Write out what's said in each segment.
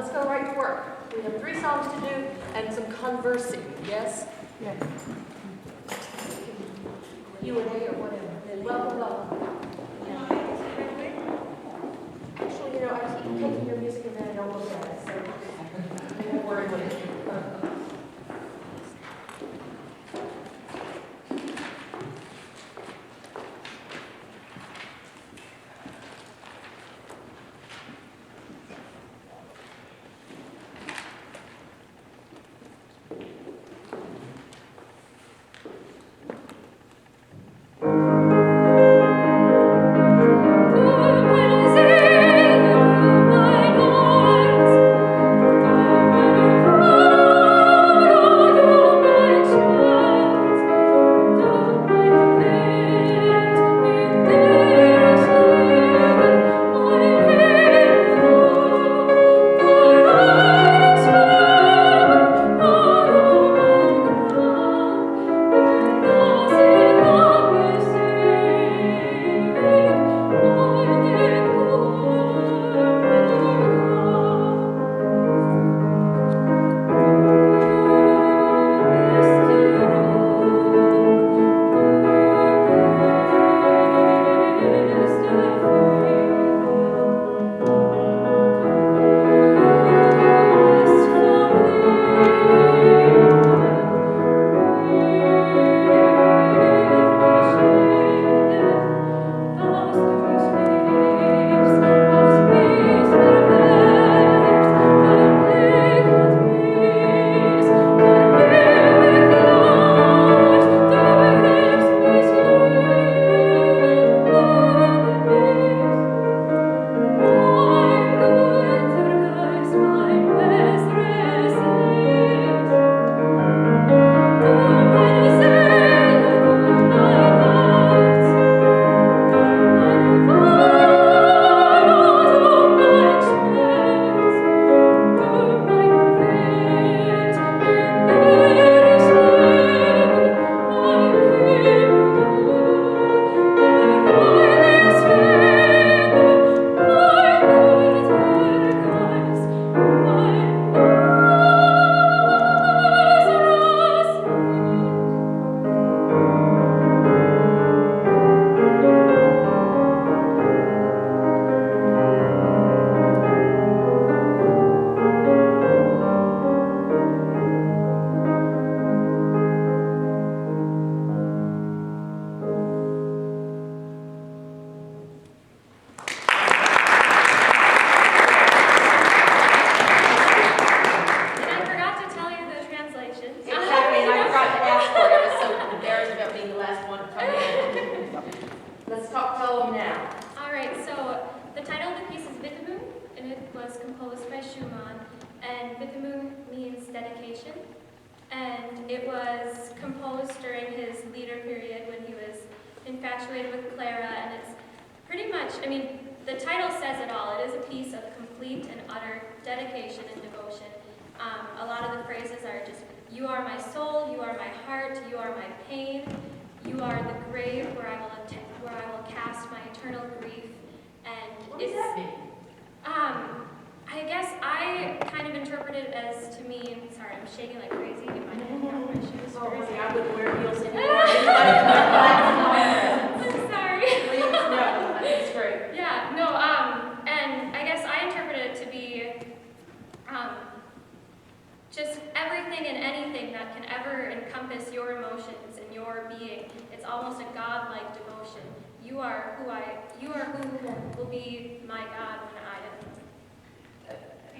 let's go right to work. We have 3 songs to do and some conversing, yes? Yes. You and me or whatever. Welcome, welcome. Actually, I keep taking your music and then I don't look at it, so don't worry about it.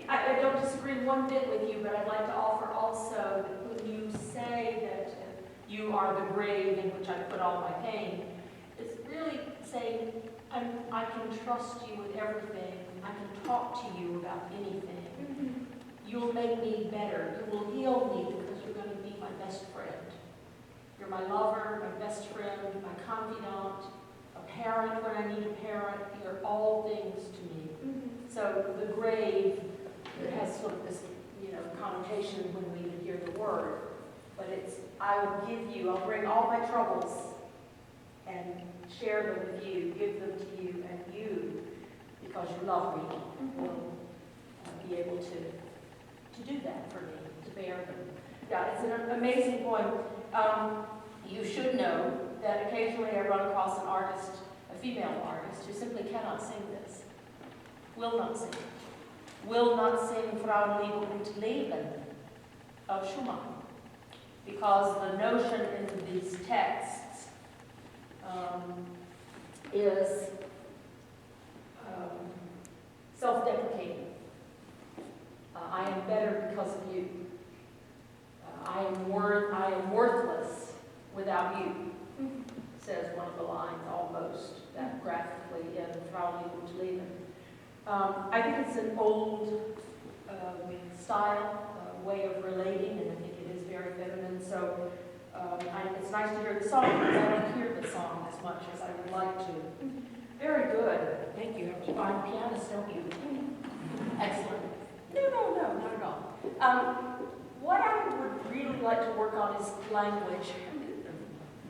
I don't disagree one bit with you, but I'd like to offer also that when you say that you are the grave in which I put all my pain, it's really saying I can trust you with everything. I can talk to you about anything. Mm-hmm. You'll make me better. You will heal me because you're going to be my best friend. You're my lover, my best friend, my confidant, a parent when I need a parent. You're all things to me. Mm-hmm. So the grave, it has sort of this, connotation when we even hear the word. But it's, I'll bring all my troubles and share them with you, give them to you, and you, because you love me, will be able to do that for me, to bear them. Yeah, it's an amazing poem. You should know that occasionally I run across an artist, a female artist, who simply cannot sing this. Will not sing. Will not sing Frau Liebe und Leben of Schumann. Because the notion in these texts is self-deprecating. I am better because of you. I am worthless without you, says one of the lines almost, that graphically in Frau Liebe und Leben. I think it's an old style, way of relating, and I think it is very feminine. So it's nice to hear the song, because I don't hear the song as much as I would like to. Very good. Thank you. You are a pianist, don't you? Excellent. No, not at all. What I would really like to work on is language.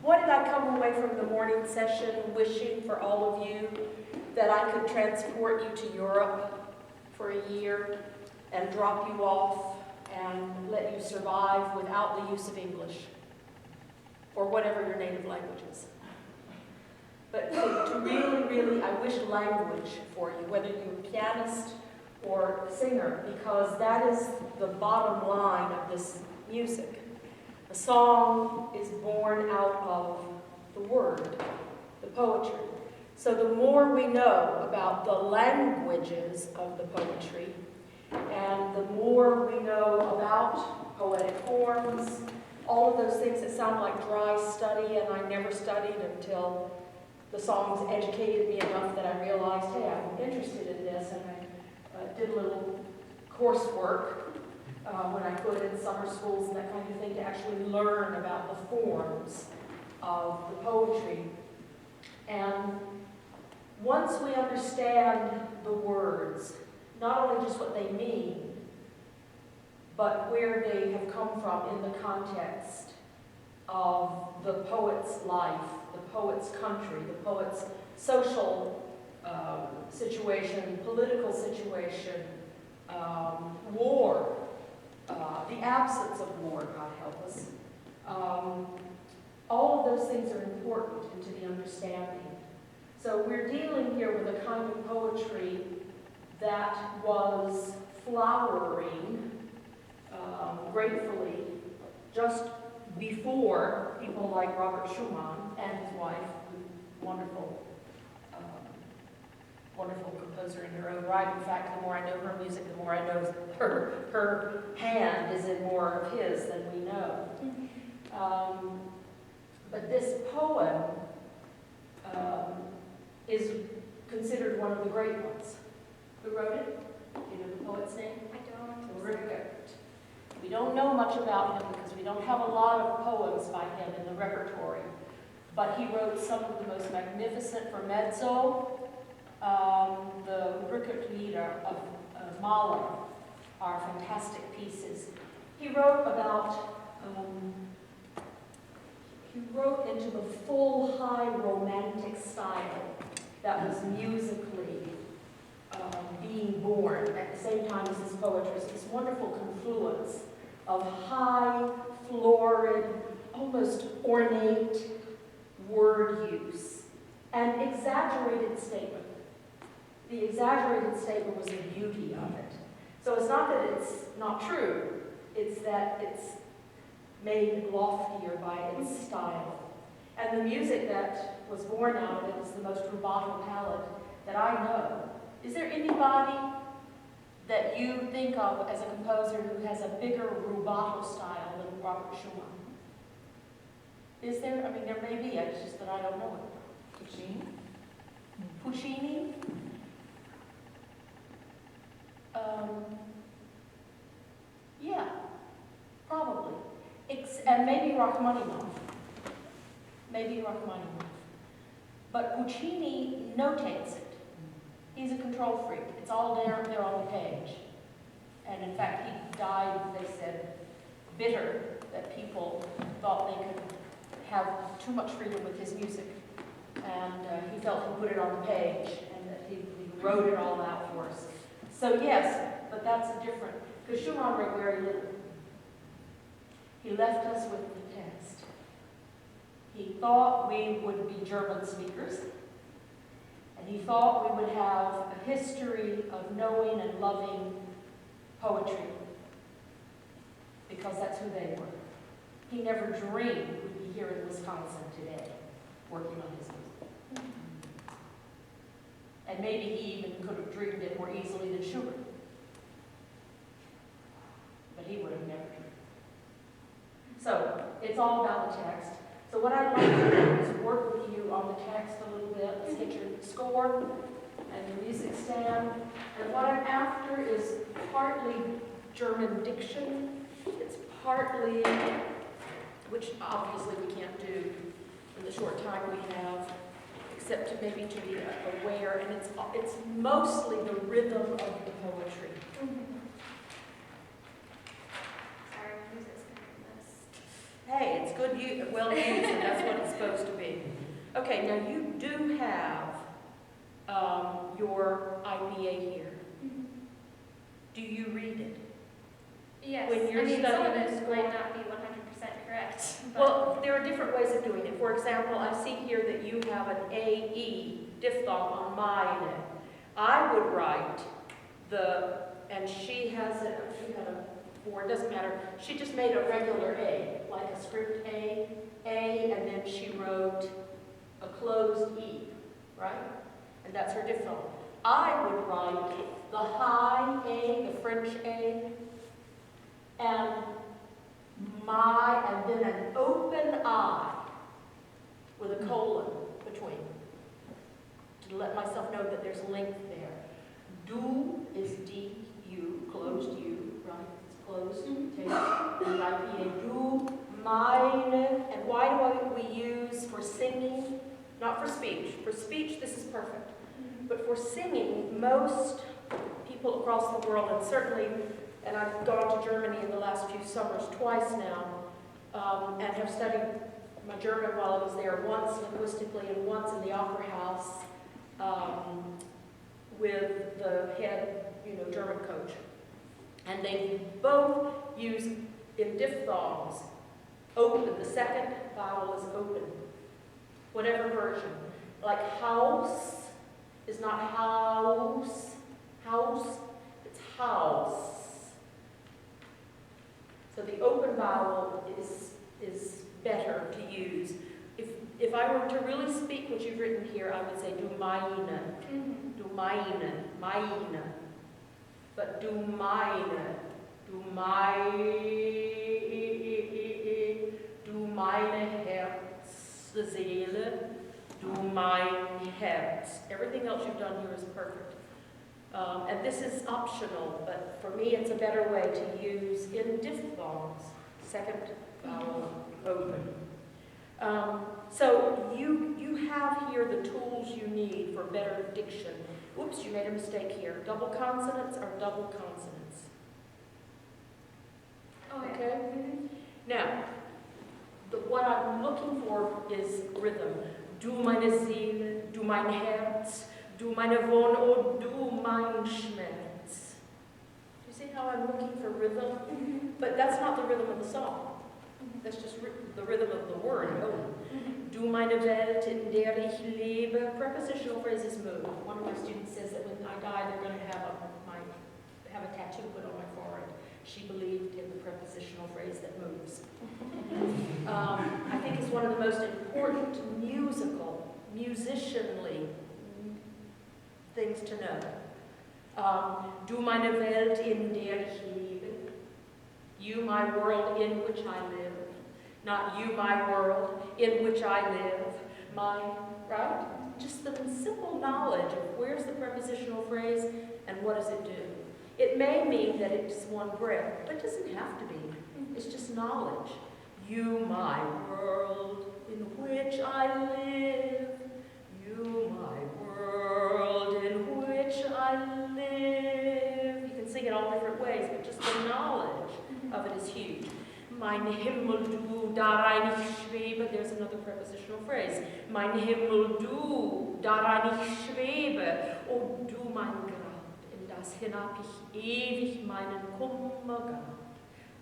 What did I come away from the morning session wishing for all of you? That I could transport you to Europe for a year and drop you off and let you survive without the use of English or whatever your native language is. But to really, I wish language for you, whether you're a pianist or a singer, because that is the bottom line of this music. A song is born out of the word, the poetry. So the more we know about the languages of the poetry, and the more we know about poetic forms, all of those things that sound like dry study, and I never studied until the songs educated me enough that I realized, hey, I'm interested in this, and I did a little coursework when I could in summer schools and that kind of thing to actually learn about the forms of the poetry. And once we understand the words, not only just what they mean, but where they have come from in the context of the poet's life, the poet's country, the poet's social situation, political situation, war, the absence of war, God help us. All of those things are important into the understanding. So we're dealing here with a kind of poetry that was flowering gratefully just before people like Robert Schumann and his wife, wonderful composer in her own right. In fact, the more I know her music, the more I know her hand is in more of his than we know. But this poem is considered one of the great ones. Who wrote it? Do you know the poet's name? I don't. Garrett. We don't know much about him because we don't have a lot of poems by him in the repertory. But he wrote some of the most magnificent for mezzo. The Rückert-Lieder of Mahler are fantastic pieces. He wrote into the full high romantic style that was musically being born at the same time as his poetry. So this wonderful confluence of high, florid, almost ornate word use and exaggerated statement. The exaggerated statement was the beauty of it. So it's not that it's not true, it's that it's made loftier by its style. And the music that was born out of it is the most rubato palette that I know. Is there anybody that you think of as a composer who has a bigger rubato style than Robert Schumann? Is there? I mean, there may be, it's just that I don't know it. Puccini? Puccini? Yeah, probably. And maybe Rachmaninoff. Maybe Rachmaninoff. But Puccini notates it. He's a control freak. It's all there on the page. And in fact, he died, they said, bitter that people thought they could have too much freedom with his music. And he felt he put it on the page and that he wrote it all out for us. So yes, but that's a different, because Schumann wrote very little. He left us with the text. He thought we would be German speakers, and he thought we would have a history of knowing and loving poetry, because that's who they were. He never dreamed we'd be here in Wisconsin today, working on his music. And maybe he even could have dreamed it more easily than Schubert. But he would have never dreamed. So, it's all about the text. So what I'd like to do is work with you on the text a little bit. Let's get your score and your music stand. And what I'm after is partly German diction. It's partly, which obviously we can't do in the short time we have, except to maybe to be aware, and it's mostly the rhythm of the poetry. Sorry, music's gonna be missed. Hey, it's good, well used, and that's what it's supposed to be. Okay, now you do have your IPA here. Do you read it? Yes, When you're I mean, some of studying this score- might not be 100% correct. But Well, there are different ways of doing it. For example, I see here that you have an AE diphthong on mine. I would write and she has she had a 4, it doesn't matter. She just made a regular A, like a script A, and then she wrote a closed E, right? And that's her diphthong. I would write the high A, the French A, and and then an open I with a colon between, to let myself know that there's length there. Du is D-U, closed U, right? It's closed, take the IPA. Du, meine, and why do we use for singing? Not for speech. For speech, this is perfect. But for singing, most people across the world, and certainly, and I've gone to Germany in the last few summers twice now, and have studied my German while I was there, once linguistically and once in the opera house with the head, German coach. And they both use in diphthongs, open, the second vowel is open, whatever version. Like house is not house, it's house. So the open vowel is better to use. If I were to really speak what you've written here, I would say du meine, du meine. But du meine Herz, the Seele, du mein Herz. Everything else you've done here is perfect. And this is optional, but for me it's a better way to use in diphthongs, second vowel open. So you have here the tools you need for better diction. Oops, you made a mistake here. Double consonants are double consonants. oh, yeah. Okay? Now, what I'm looking for is rhythm. Du meine Seele, du mein Herz, du meine Wohn, oh du mein Schmerz. Do you see how I'm looking for rhythm? But that's not the rhythm of the song. That's just the rhythm of the word. Oh. Du meine Welt, in der ich lebe. Prepositional phrases move. One of my students says that when I die, they're going to have a tattoo put on my forehead. She believed in the prepositional phrase that moves. I think it's one of the most important musicianly things to know. Du meine Welt, in der ich lebe. You, my world, in which I live. Not you, my world, in which I live. Mine, right? Just the simple knowledge of where's the prepositional phrase and what does it do. It may mean that it's one breath, but it doesn't have to be. It's just knowledge. You, my world, in which I live. You, my world, in which I live. You can sing it all different ways, but just the knowledge of it is huge. Mein Himmel, du, darein ich schwebe. There's another prepositional phrase. Mein Himmel, du, darein ich schwebe. Oh, du, mein Grab, in das das hinab ich ewig meinen Kummer gab.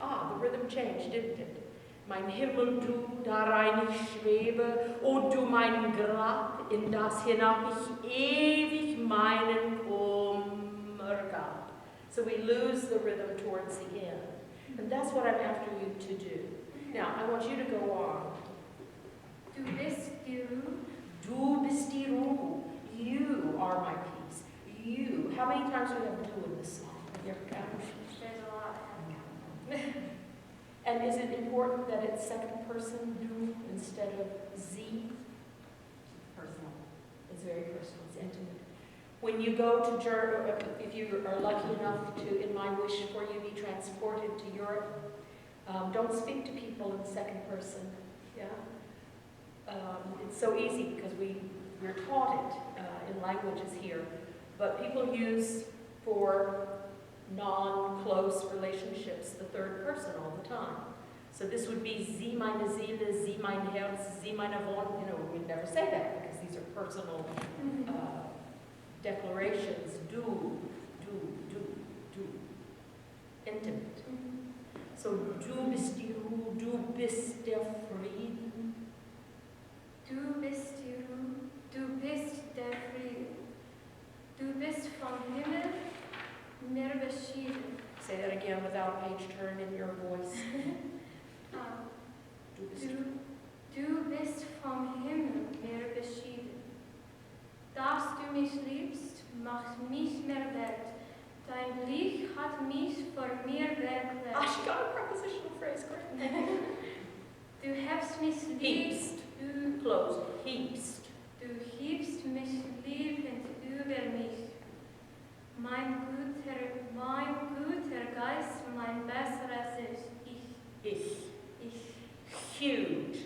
Ah, the rhythm changed, didn't it? Mein Himmel, du, darein ich schwebe, o du mein Grab, in das hinab ich ewig meinen Kummer gab. So we lose the rhythm towards the end. And that's what I'm after you to do. Now, I want you to go on. Du bist die Ruhe. Du bist die Ruhe. You are my peace. You. How many times do we have du in this song? Have you ever counted? There's a lot. And is it important that it's second person du instead of sie? Personal. It's very personal. It's intimate. When you go to Germany, if you are lucky enough to, in my wish for you, be transported to Europe, don't speak to people in second person. Yeah, it's so easy because we're taught it in languages here, but people use for non-close relationships the third person all the time. So this would be sie meine Seele, sie mein Herz, sie meine Wohnung. You know, we'd never say that because these are personal declarations. Du, intimate. So du bist die Ruhe, du bist der Frieden. Du bist die Ruhe. Du bist der Frieden. Du bist vom Himmel mir beschieden. Say that again without a page turn in your voice. Du bist Du bist vom Himmel mir beschieden. Dass du mich liebst, macht mich mehr wert. Dein Blick hat mich vor mir weggelegt. Ah, she got a prepositional phrase, great. Du hebst mich lieb. Heapst. Closed. Heapst. Du hebst mich liebend über mich. Mein guter Geist, mein besseres Ich. Huge.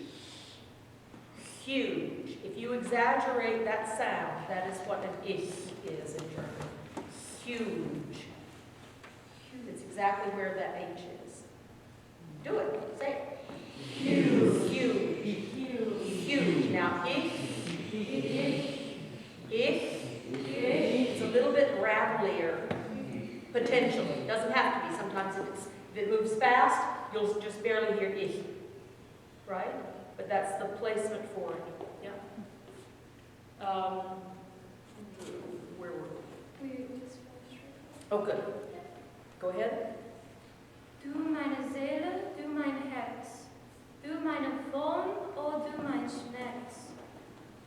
Huge. If you exaggerate that sound, that is what an ich is in German. Huge. It's exactly where that H is. Do it. Say it. Huge. Huge. Now, ich. It's a little bit rattlerier, potentially. It doesn't have to be. Sometimes if it moves fast, you'll just barely hear ich. Right? But that's the placement for it. Yeah. Where were we? Oh, good. Go ahead. Du meine Seele, du mein Herz, du meine Wohn, o du mein Schmerz.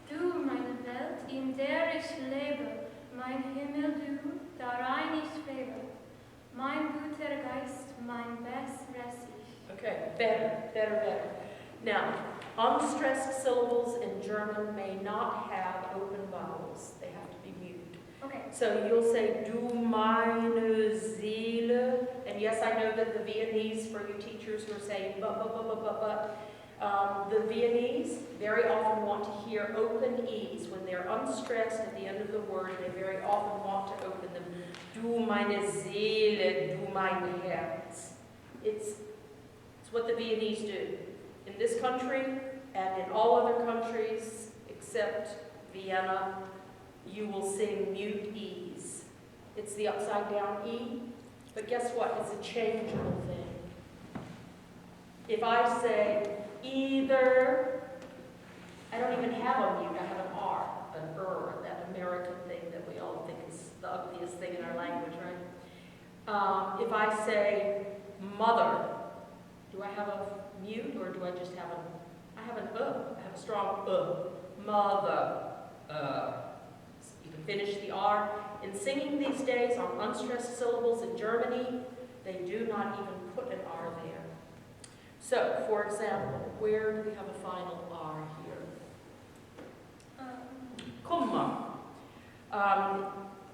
Du meine Welt, in der ich lebe, mein Himmel, du, darein ich schwebe. Mein guter Geist, mein besseres Ich. Okay, better. Now, unstressed syllables in German may not have open vowels. They have to be muted. Okay. So you'll say, du meine Seele. And yes, I know that the Viennese, for you teachers who are saying, but, the Viennese very often want to hear open E's. When they're unstressed at the end of the word, they very often want to open them. Du meine Seele, du mein Herz. It's what the Viennese do. In this country and in all other countries except Vienna, you will sing mute E's. It's the upside down E, but guess what? It's a changeable thing. If I say either, I don't even have a mute, I have an R, that American thing that we all think is the ugliest thing in our language, right? If I say mother, do I have a mute or do I just have I have a strong mother, You can finish the R. In singing these days on unstressed syllables in Germany, they do not even put an R there. So, for example, where do we have a final R here? Kummer.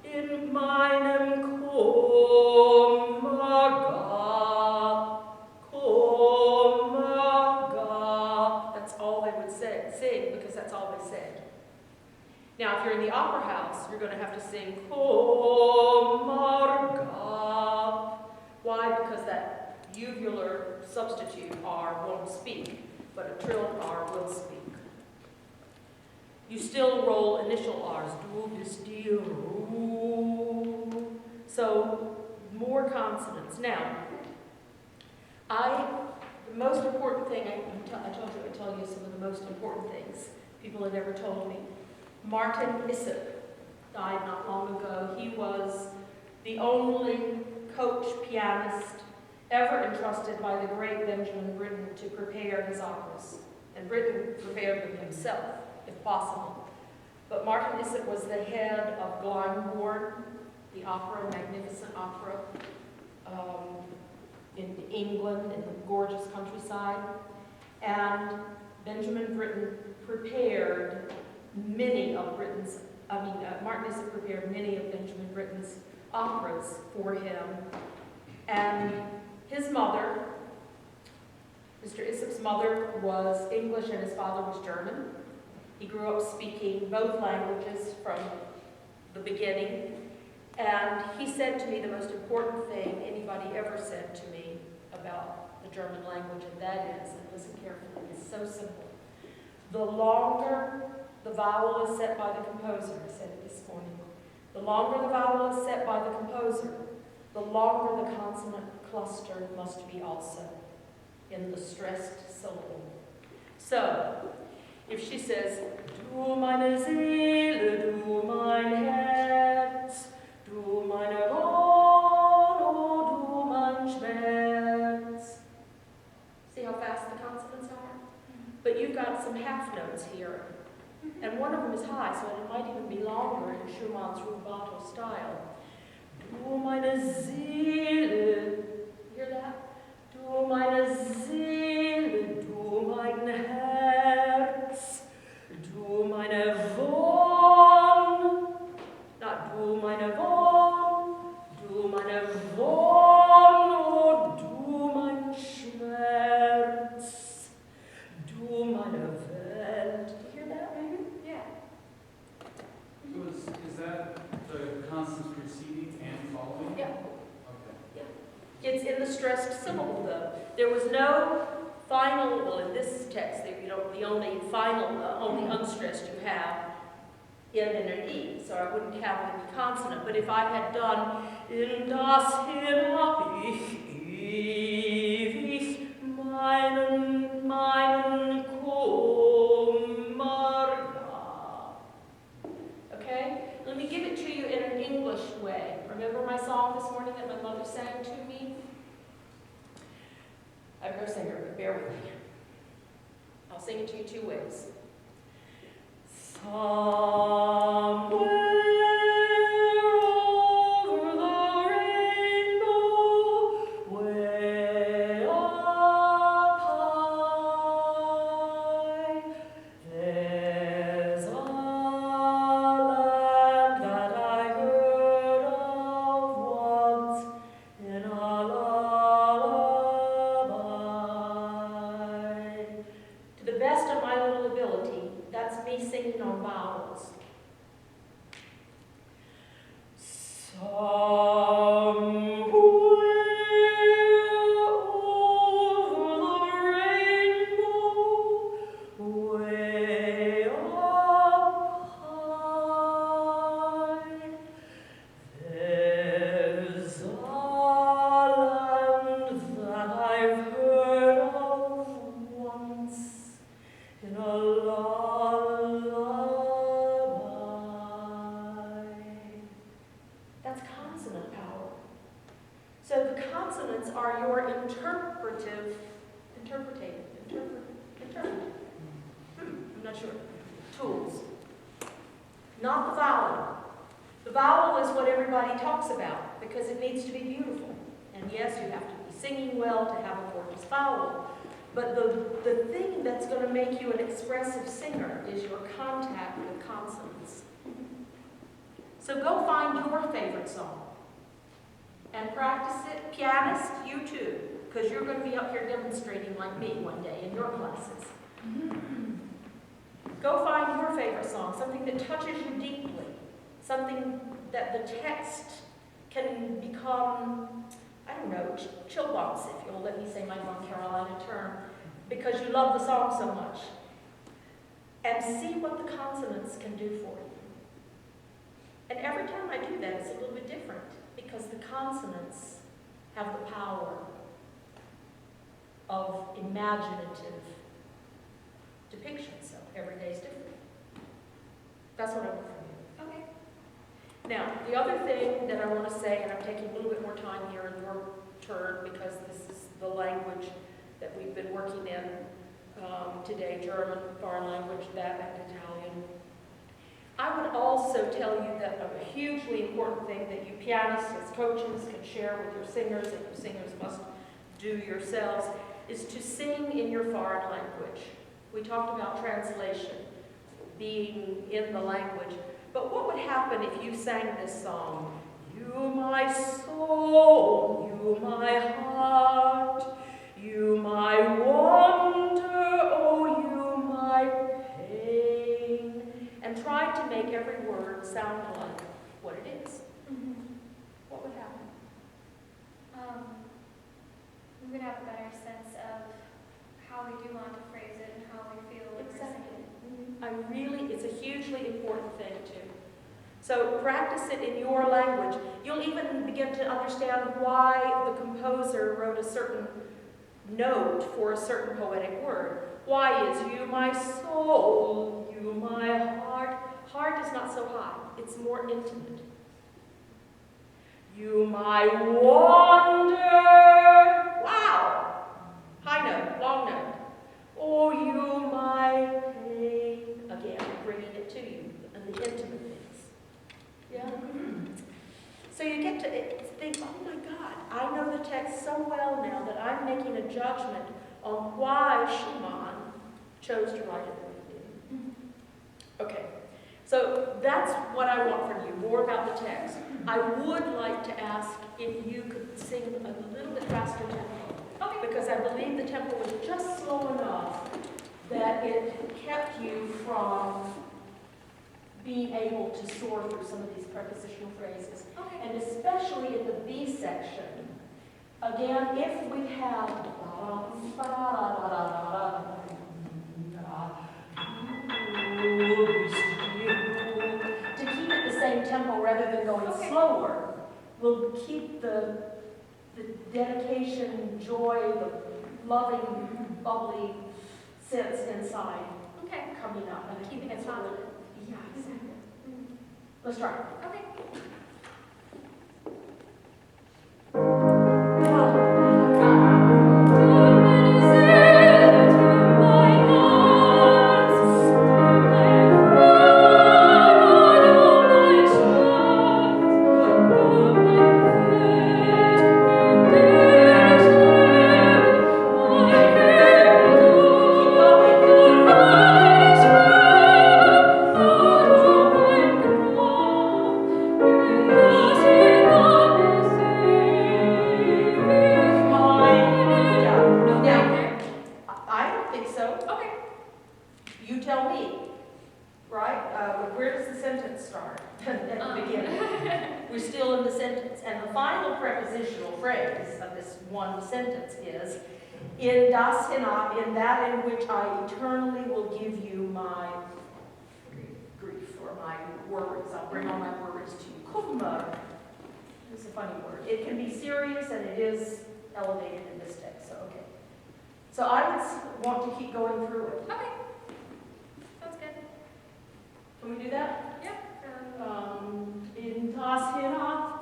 In meinem Kummer gab. That's all they would sing, because that's all they said. Now, if you're in the opera house, you're going to have to sing Kummer gab. Why? Because that uvular substitute R won't speak, but a trilled R will speak. You still roll initial R's. Du bist die Ruhe. So more consonants. Now, the most important thing, I told you I'd tell you some of the most important things people had ever told me. Martin Issip died not long ago. He was the only coach pianist ever entrusted by the great Benjamin Britten to prepare his operas. And Britten prepared them himself, if possible. But Martin Issip was the head of Glyndebourne, the opera, magnificent opera, in England, in the gorgeous countryside. And Benjamin Britten prepared many of Martin Issip prepared many of Benjamin Britten's operas for him. And his mother, Mr. Issip's mother, was English and his father was German. He grew up speaking both languages from the beginning. And he said to me the most important thing anybody ever said to me about the German language, and that is, and listen carefully, it's so simple. The longer the vowel is set by the composer, I said it this morning, the longer the vowel is set by the composer, the longer the consonant cluster must be also in the stressed syllable. So, if she says, du meine Seele, du mein Herz, du meine Wohl, oh du mein Schmerz. See how fast the consonants are? But you've got some half notes here. And one of them is high, so it might even be longer in Schumann's rubato style. Du meine Seele, hear that? Du meine Seele, du mein Herz, du meine Wohn, not du meine Wohn, du meine Wohn, oh du mein Schmerz, du meine Welt. Do you hear that? Yeah. So is that the consonants preceding and following? Yeah. Okay. It's in the stressed syllable, though. There was no final, well, in this text, the only final, only unstressed you have N and an E, so I wouldn't have the consonant. But if I had done in das hinab ich ewig meinen Kummer. Okay? Let me give it to you in an English way. Remember my song this morning that my mother sang to me? I'm no singer, but bear with me. I'll sing it to you two ways. Somewhere over the rainbow, way up high, there's a land that I heard of once in a lullaby. To the best of my little ability, that's me singing on vowels. Somewhere over the rainbow, way up high, there's a land that I've heard of once in a lullaby. That's consonant power. So the consonants are your I'm not sure, tools. Not the vowel. The vowel is what everybody talks about because it needs to be beautiful. And yes, you have to be singing well to have a gorgeous vowel. But the thing that's going to make you an expressive singer is your contact with consonants. So go find your favorite song and practice it. Pianist, you too, because you're going to be up here demonstrating like me one day in your classes. Go find your favorite song, something that touches you deeply, something that the text can become, I don't know, chill bumps, if you'll let me say my North Carolina term, because you love the song so much. And see what the consonants can do for you. And every time I do that, it's a little bit different, because the consonants have the power of imaginative depictions. So every day is different. That's what I want from you. Okay. Now, the other thing that I want to say, and I'm taking a little bit more time here in your turn because this is the language that we've been working in today, German, foreign language, that, and Italian. I would also tell you that a hugely important thing that you pianists as coaches can share with your singers, and your singers must do yourselves, is to sing in your foreign language. We talked about translation, being in the language. But what would happen if you sang this song? You my soul, you my heart, you my wonder, oh you my pain, and tried to make every word sound like what it is. What would happen? We would have a better sense of how we do want to phrase it and how we feel when we're singing it. It's a hugely important thing too. So practice it in your language. You'll even begin to understand why the composer wrote a certain note for a certain poetic word. Why is you my soul, you my heart? Heart is not so high. It's more intimate. You my wonder. Wow. High note, long note. Oh, you my pain. Again, bringing it to you and the intimate things. Yeah? So you get to think, oh my God, I know the text so well now that I'm making a judgment on why Schumann chose to write it the way he did. Okay, so that's what I want from you, more about the text. I would like to ask if you could sing a little bit faster tempo. Okay. Because I believe the tempo was just slow enough that it kept you from being able to soar through some of these prepositional phrases. Okay. And especially in the B section. Again, if we have to keep it the same tempo rather than going slower, we'll keep the dedication, joy, the loving, bubbly sense inside coming up. And Keeping it positive. Yeah, exactly. Let's try it. Okay. In that in which I eternally will give you my grief or my worries. I'll bring all my worries to you. Kummer is a funny word. It can be serious and it is elevated in this text. So okay. So I would want to keep going through it. Okay. Sounds good. Can we do that? Yeah. In das Hinab.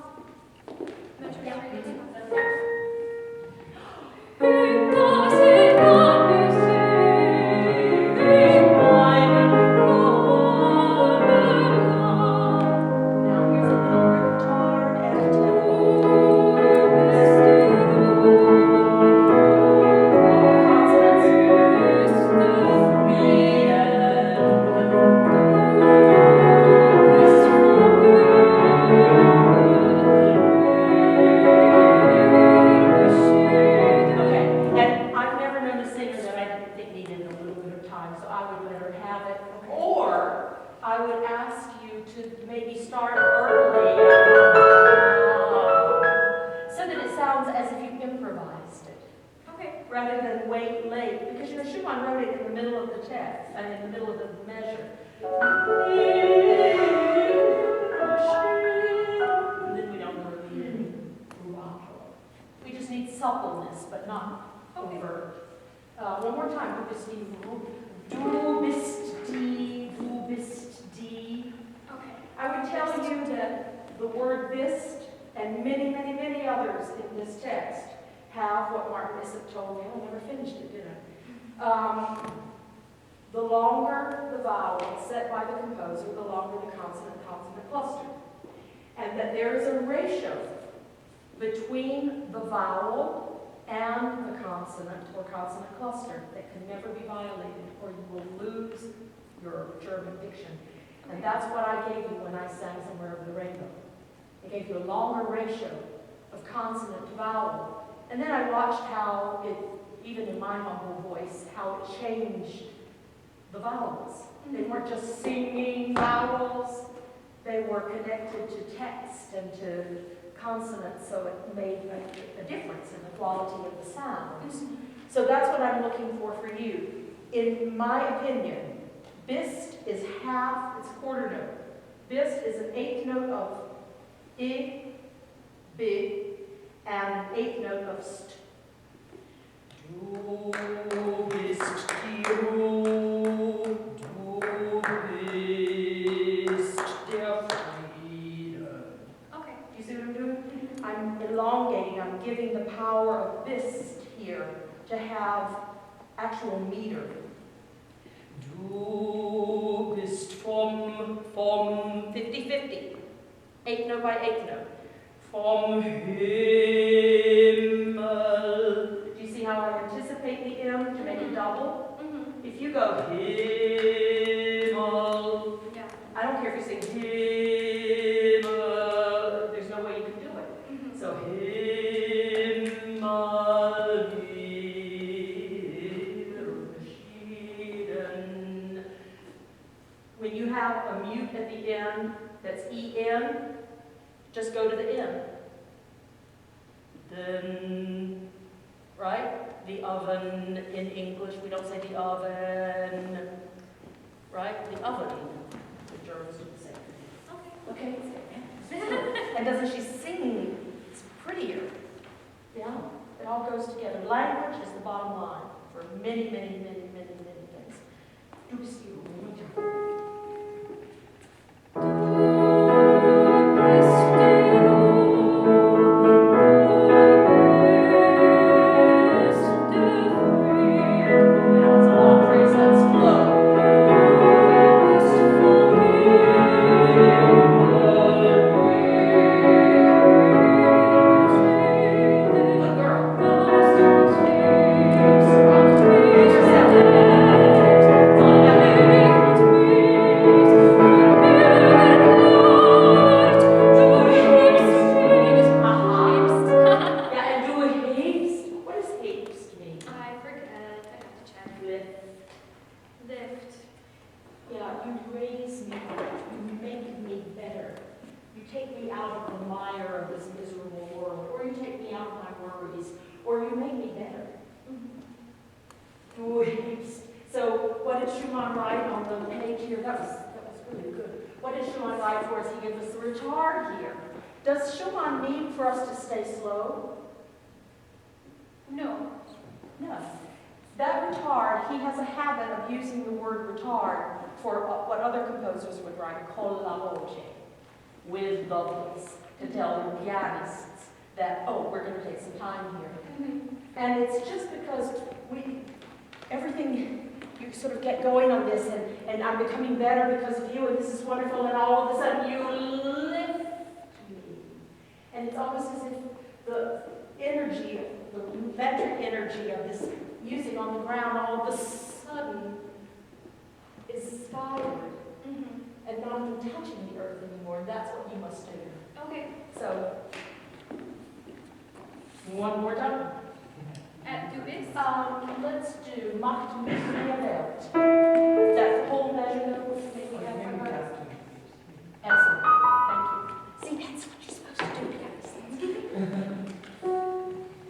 suppleness, but not Okay. overt. One more time, du bist die, du bist die. Okay. I would tell you that the word bist and many, many, many others in this text have what Martin Bissett told me. I never finished it, did I? The longer the vowel set by the composer, the longer the consonant-consonant cluster. And that there is a ratio between the vowel and the consonant or consonant cluster that can never be violated, or you will lose your German diction. And that's what I gave you when I sang Somewhere Over the Rainbow. I gave you a longer ratio of consonant to vowel. And then I watched how it, even in my humble voice, how it changed the vowels. They weren't just singing vowels, they were connected to text and to consonants, so it made a difference in the quality of the sounds. So that's what I'm looking for you. In my opinion, bist is half, it's quarter note. Bist is an eighth note of I, B, and an eighth note of st. Du bist die Ruhe, du bist der Friede. Okay. Do you see what I'm doing? I'm elongating, I'm giving the power of bist here to have actual meter. Du bist vom 50-50, eighth note by eighth note. Vom Himmel. Do you see how I anticipate the M to make it double? Mm-hmm. If you go Himmel, Yeah. I don't care if you say Himmel, there's no way you can do it. Mm-hmm. So Himmel, when you have a mute at the end that's en, just go to the end. Then, right? The oven in English, we don't say the oven, right? The oven. The Germans do the same thing. Okay. Okay? And doesn't she sing? It's prettier. Yeah? It all goes together. Language is the bottom line for many, many, many, many, many things. Du bist die Ruhe. So what did Schumann write on the page here? That was really good. What did Schumann write for us? He gives us the retard here. Does Schumann mean for us to stay slow? No. No. That retard, he has a habit of using the word retard for what other composers would write, con la voce, with the voice, to tell the pianists that, oh, we're going to take some time here. Mm-hmm. And it's just because everything, you sort of get going on this, and I'm becoming better because of you, and this is wonderful, and all of a sudden you lift me. And it's almost as if the energy, the metric energy of this music on the ground all of a sudden is skyward, and not even touching the earth anymore. That's what you must do. Okay. So, one more time. Du bist? Let's do Macht mich mehr Welt. That's the whole measure note. Maybe I forgot. Excellent. Thank you. See, that's what you're supposed to do, guys.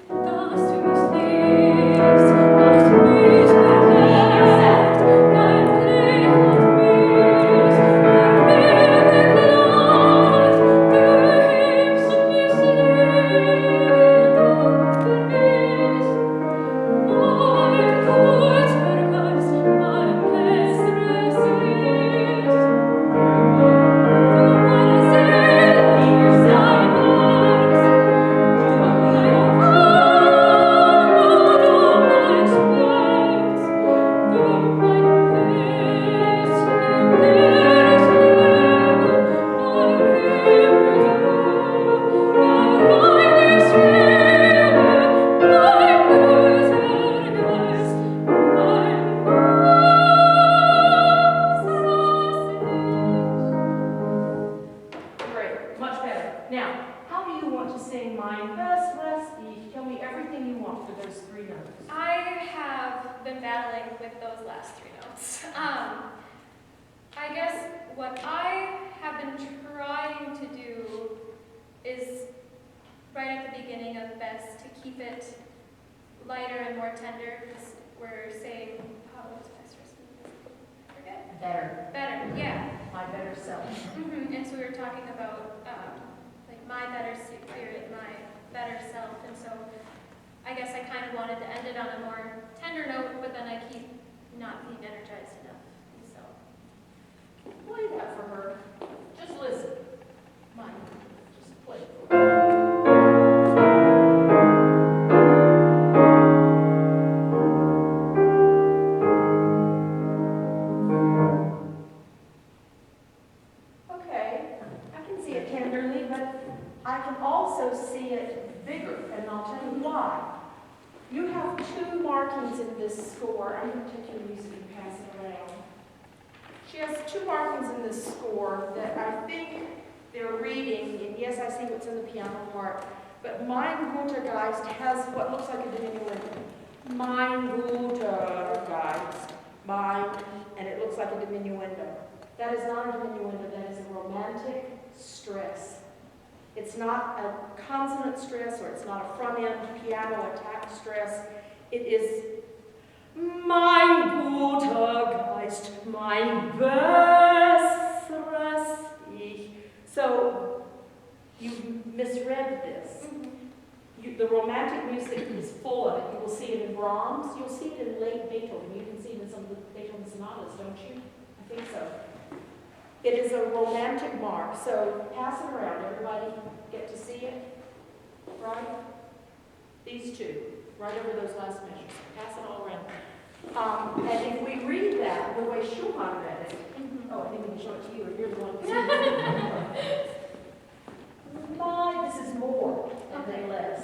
Dass du mich liebst, macht mich beherzt, dein Blick hat mich verwirklicht, du hebst mich Leben und you want for those 3 notes? I have been battling with those last 3 notes. I guess what I have been trying to do is, right at the beginning of best, to keep it lighter and more tender, because we're saying, what was best for me? I forget. Better. Better, yeah. My better self. And so we were talking about like my better spirit, my better self, and so I guess I kind of wanted to end it on a more tender note, but then I keep not being energized enough. And so Play that for her. Just listen. Mine. Just play it for her. Okay, I can see it tenderly, but I can also see it bigger, and I'll tell you why. You have 2 markings in this score. I'm going to take your music and pass it around. She has 2 markings in this score that I think they're reading, and yes, I see what's in the piano part, but Mein guter Geist has what looks like a diminuendo. Mein guter Geist, mine, and it looks like a diminuendo. That is not a diminuendo, that is a romantic stress. It's not a consonant stress, or it's not a front-end piano attack stress. It is mein guter Geist, mein besseres Ich. So, you misread this. The romantic music is full of it. You will see it in Brahms. You'll see it in late Beethoven. You can see it in some of the Beethoven sonatas, don't you? I think so. It is a romantic mark. So pass it around. Everybody get to see it? Right? These 2, right over those last measures. Pass it all around. And if we read that the way Schumann read it, oh, I think we can show it to you, or you're the one who's this is more than less.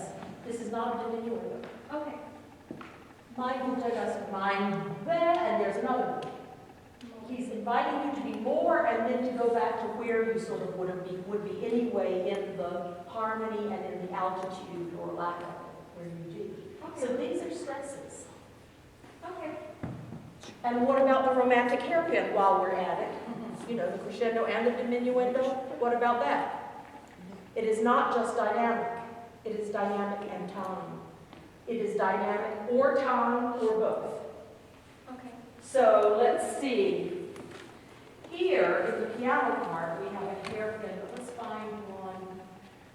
This is not a diminuendo. okay. Mein guter Geist, mein and there's another one. He's inviting you to be more, and then to go back to where you sort of would be anyway in the harmony and in the altitude or lack of it, where you do. Okay. So these are stresses. Okay. And what about the romantic hairpin while we're at it? You know, the crescendo and the diminuendo. What about that? It is not just dynamic. It is dynamic and time. It is dynamic or time or both. Okay. So let's see. Here in the piano part, we have a hairpin, but let's find one.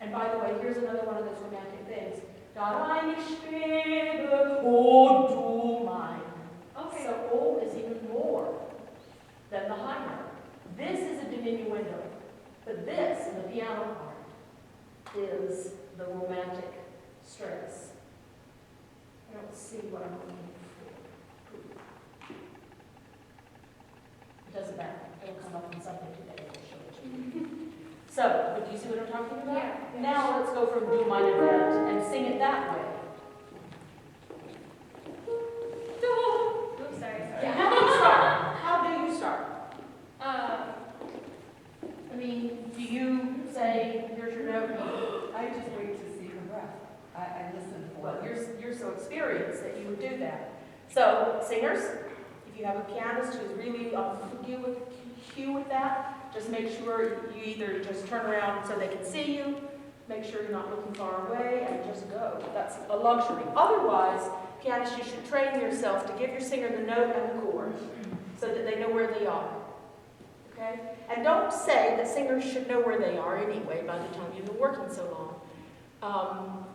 And by the way, here's another one of those romantic things. Da eine Schwebe, o du mein. Okay. So O is even more than the high note. This is a diminuendo, but this in the piano part is the romantic stress. I don't see what I'm looking for. It doesn't matter. It'll come up in something today. I'll show it to you. So, but do you see what I'm talking about? Yeah. Now let's go from do minor vet and sing it that way. Oops, sorry. Yeah, how do you start? How do you start? I mean, do you say, here's your note? I just wait to see her breath. I listen for Well, her. you're so experienced that you would do that. So, singers, if you have a pianist who's really on cue with that, just make sure you either just turn around so they can see you, make sure you're not looking far away, and just go. That's a luxury. Otherwise, pianists, you should train yourself to give your singer the note and the chord so that they know where they are. Okay? And don't say that singers should know where they are anyway by the time you've been working so long.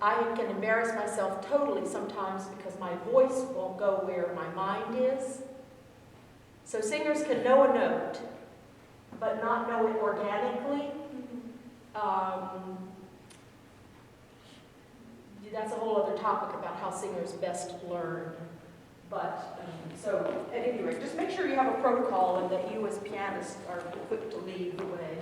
I can embarrass myself totally sometimes because my voice won't go where my mind is. So singers can know a note, but not know it organically. That's a whole other topic about how singers best learn. But, so, at any rate, just make sure you have a protocol and that you as pianists are equipped to lead the way.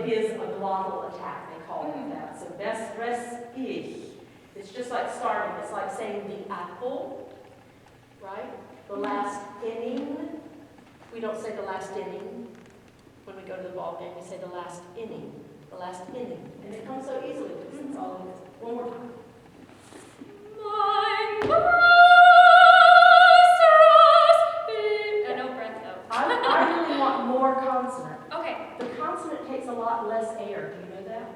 it is a glottal attack, they call it that. So das res ich. It's just like starting. It's like saying the apple, right? The last inning. We don't say the last inning when we go to the ball game. We say the last inning. The last inning. And it comes so easily because it's all it is. One more time. No breath though. I really want more consonant. Okay. The consonant takes a lot less air. Do you know that?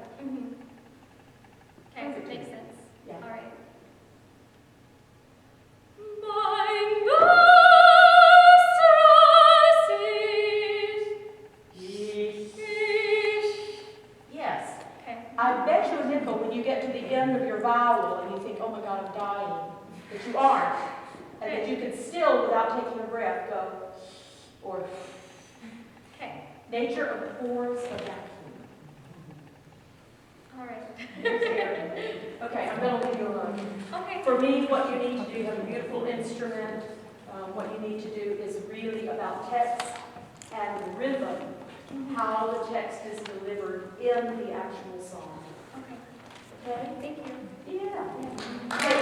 Okay, it makes sense. Yeah. All right. Yes. Okay. I bet you a nickel when you get to the end of your vowel and you think, oh my God, I'm dying, that you aren't. And that you can still, without taking a breath, go, or Okay. nature abhors a vacuum. All right. Okay, I'm going to leave you alone. Okay. For me, what you need to do, you have a beautiful instrument. What you need to do is really about text and rhythm, how the text is delivered in the actual song. Okay. Okay? Thank you. Yeah. Okay.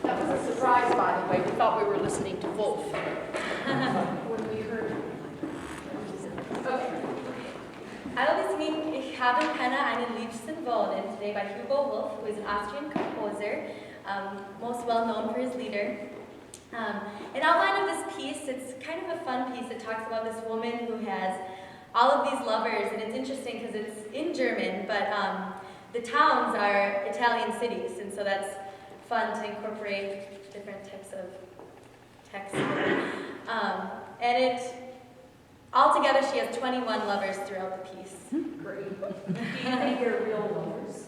That was a surprise, by the way. We thought we were listening to Wolf when we heard. Okay. I will be singing Ich habe Penna einen liebsten Wohnen today by Hugo Wolf, who is an Austrian composer, most well known for his lieder. An outline of this piece, it's kind of a fun piece. It talks about this woman who has all of these lovers, and it's interesting because it's in German, but the towns are Italian cities, and so that's fun to incorporate different types of text. And it altogether, she has 21 lovers throughout the piece. Great. Do you think they're real lovers?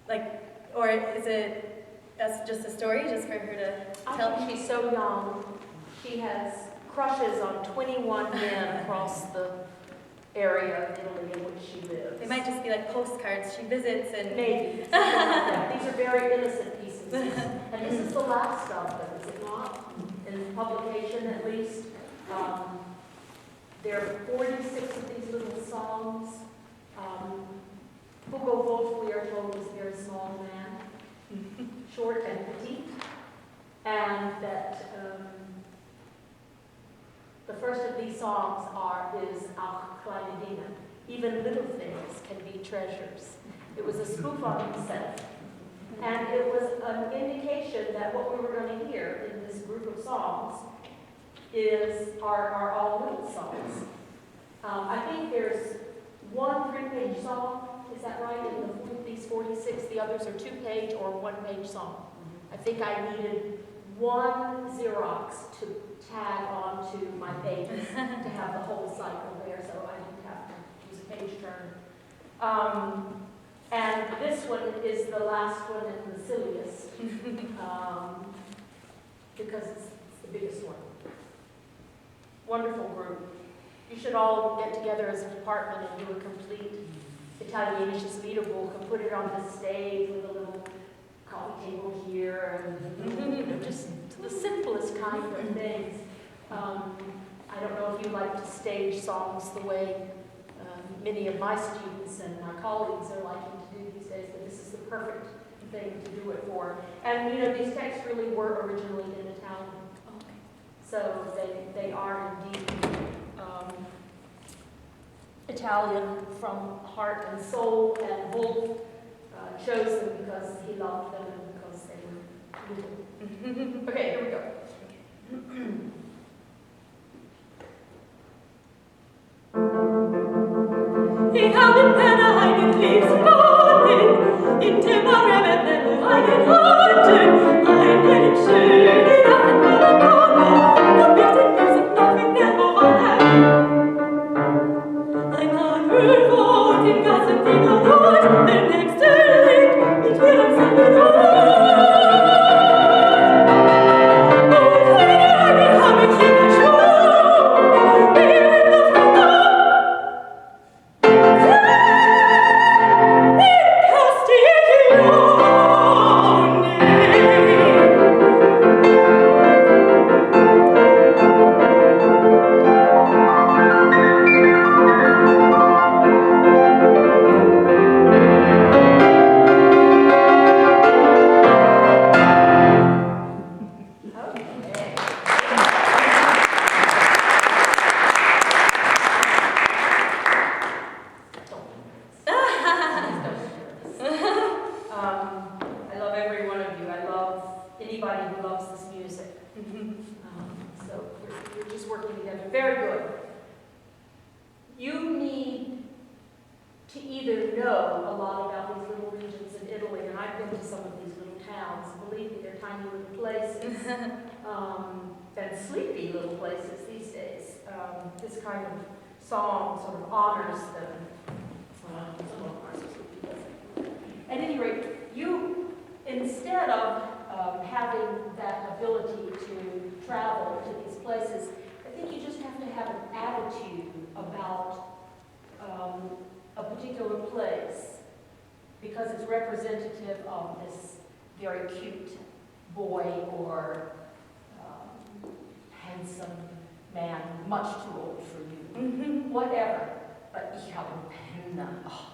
Like, or is it, that's just a story, just for her to I tell? think she's so young. She has crushes on 21 men across the area of Italy in which she lives. They might just be like postcards. She visits and Maybe. Something like that. These are very innocent pieces. And this is the last of them, is it not? In publication, at least. There are 46 of these little songs. Hugo Wolf, we are told, was a very small man, short and petite, and that the first of these songs is Auch kleine Dinge. Even little things can be treasures. It was a spoof on himself. And it was an indication that what we were going to hear in this group of songs are all little songs. I think there's one 3-page song, is that right? In these 46, the others are 2-page or 1-page song. I think I needed one Xerox to tag onto my pages to have the whole cycle there, so I didn't have to use a page turn. And this one is the last one and the silliest, because it's the biggest one. Wonderful group. You should all get together as a department and do a complete Italienisches Liederbuch and put it on the stage with a little coffee table here and just the simplest kind of things. I don't know if you like to stage songs the way many of my students and my colleagues are liking to do these days, but this is the perfect thing to do it for. And you know, these texts really were originally in Italian. So they are indeed Italian from heart and soul, and Wolf chose them because he loved them and because they were little. Okay, here we go. Ich habe Penner einen liebsten Wohnen, in dem einen Hunden, einen schönen Affenbrille, und wir sind Musik noch in der Woche. Ein Mann wohnt im Gassen die Rot, der nächste liegt mit ihrem selben Ort. Und eine habe ich immer schon, in der Luft anybody who loves this music. So we're just working together. Very good. You need to either know a lot about these little regions in Italy, and I've been to some of these little towns. Believe me, they're tiny little places, and sleepy little places these days. This kind of song sort of honors them. Some of ours are sleepy places. At any rate, you, instead of having that ability to travel to these places, I think you just have to have an attitude about a particular place because it's representative of this very cute boy or handsome man, much too old for you, whatever. But ich habe Penna. Oh,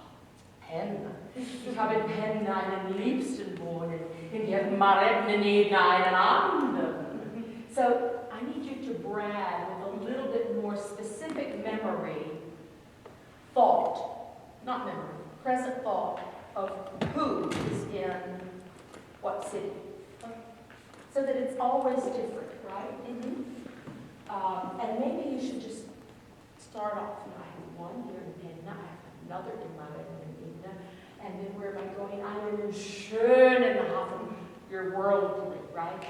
Penna. Ich habe Penna einen Liebsten wohnen, in der Maretten in einen anderen. So I need you to brag with a little bit more specific memory, thought, not memory, present thought of who is in what city. So that it's always different, right? And maybe you should just start off, I have one here in Penna, I have another in Maretten, and then where am I going? I'm in Schönenhafen. You're worldly, right?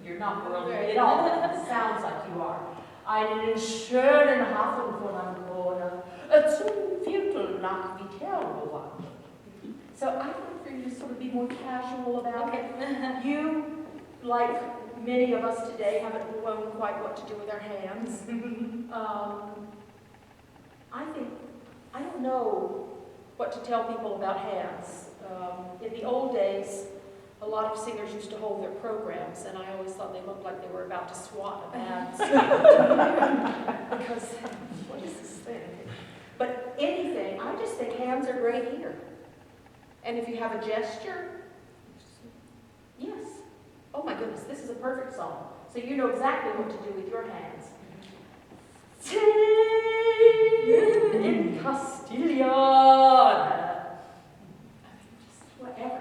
You're not worldly at all. It sounds like you are. Einen schönen Hafen von Ancona, zum Viertel nach Viterbo. So I think for you to sort of be more casual about it. You, like many of us today, haven't known quite what to do with our hands. I don't know what to tell people about hands. In the old days, a lot of singers used to hold their programs, and I always thought they looked like they were about to swat a band singer. Because, what is this thing? But anything, I just think hands are great here. And if you have a gesture, yes. Oh my goodness, this is a perfect song. So you know exactly what to do with your hands. In Castilian. Whatever.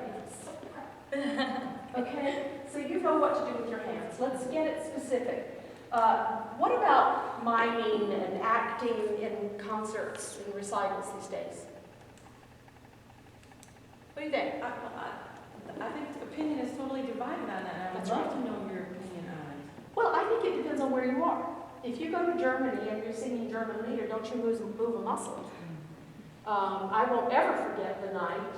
Okay, so you know what to do with your hands. Let's get it specific. What about miming and acting in concerts and recitals these days? What do you think? I think opinion is totally divided on that. I would love to know your opinion on it. Well, I think it depends on where you are. If you go to Germany and you're singing German lieder, don't you move a muscle. I won't ever forget the night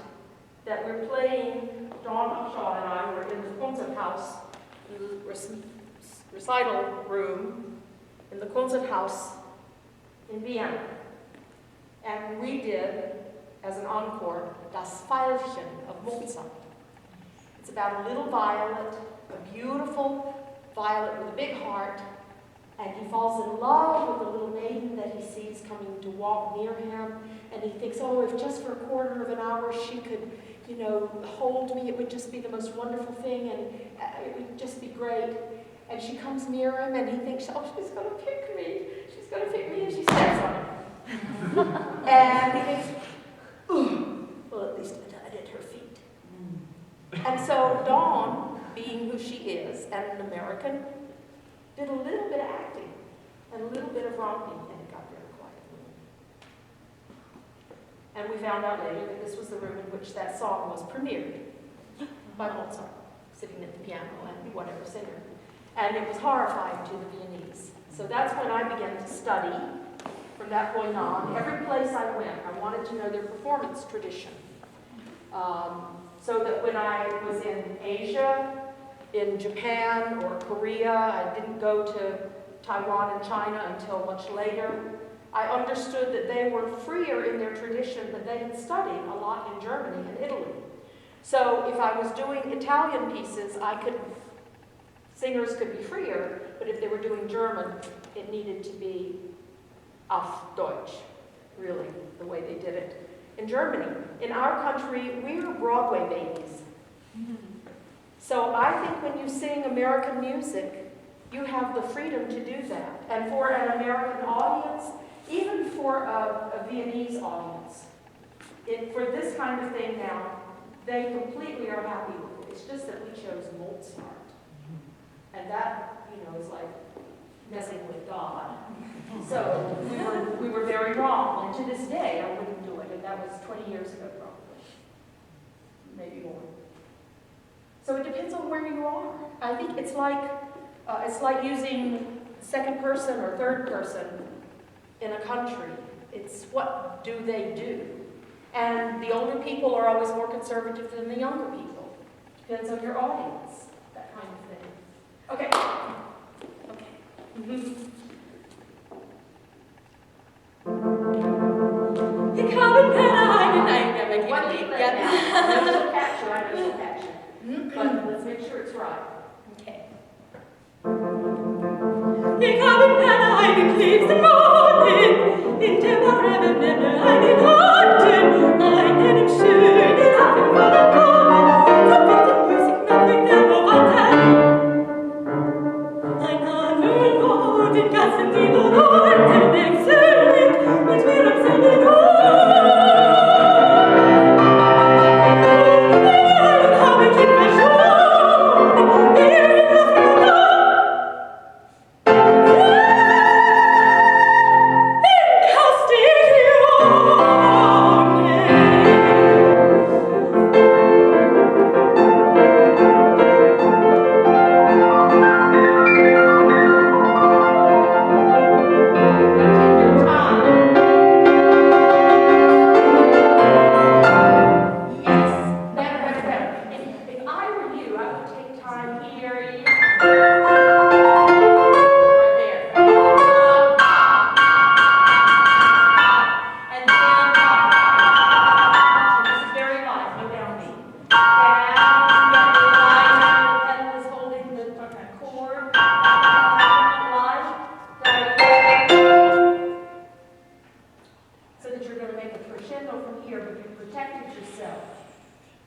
that we're playing, Dawn Shaw and I were in the Konzerthaus, recital room in the Konzerthaus in Vienna. And we did, as an encore, Das Veilchen of Mozart. It's about a little violet, a beautiful violet with a big heart, and he falls in love with the little maiden that he sees coming to walk near him, and he thinks, oh, if just for a quarter of an hour she could, you know, hold me, it would just be the most wonderful thing, and it would just be great. And she comes near him, and he thinks, oh, she's going to pick me. She's going to pick me, and she steps on him. And he thinks, ooh, well, at least I did her feet. And so Dawn, being who she is, and an American, did a little bit of acting and a little bit of romping, and it got very quiet. And we found out later that this was the room in which that song was premiered by Mozart, sitting at the piano and whatever singer. And it was horrifying to the Viennese. So that's when I began to study. From that point on, every place I went, I wanted to know their performance tradition. So that when I was in Asia, in Japan or Korea, I didn't go to Taiwan and China until much later. I understood that they were freer in their tradition, but they had studied a lot in Germany and Italy. So if I was doing Italian pieces, singers could be freer, but if they were doing German, it needed to be auf Deutsch, really, the way they did it. In Germany, in our country, we're Broadway babies. So I think when you sing American music, you have the freedom to do that. And for an American audience, even for a Viennese audience, for this kind of thing now, they completely are happy with it. It's just that we chose more. and smart. And that, is like messing with God. So we were very wrong, and to this day, I wouldn't do it, and that was 20 years ago probably, maybe more. So it depends on where you are. I think it's like using second person or third person in a country. It's what do they do? And the older people are always more conservative than the younger people. Depends on your audience, that kind of thing. Okay. Ich habe keine eigene What do you think? Yeah. I know she'll capture, I know she'll capture. But let's make sure it's right. Okay. Ich habe einen liebsten Morgen, in dem Reben einen Hatten, einen schönen Abend voller Korn, so bitte Musik noch mit der Novante. Ein anderer Wort in Gassen, die nur Orte wechseln, mit mir am selben Ort. Und habe ich immer schon, wie in Luft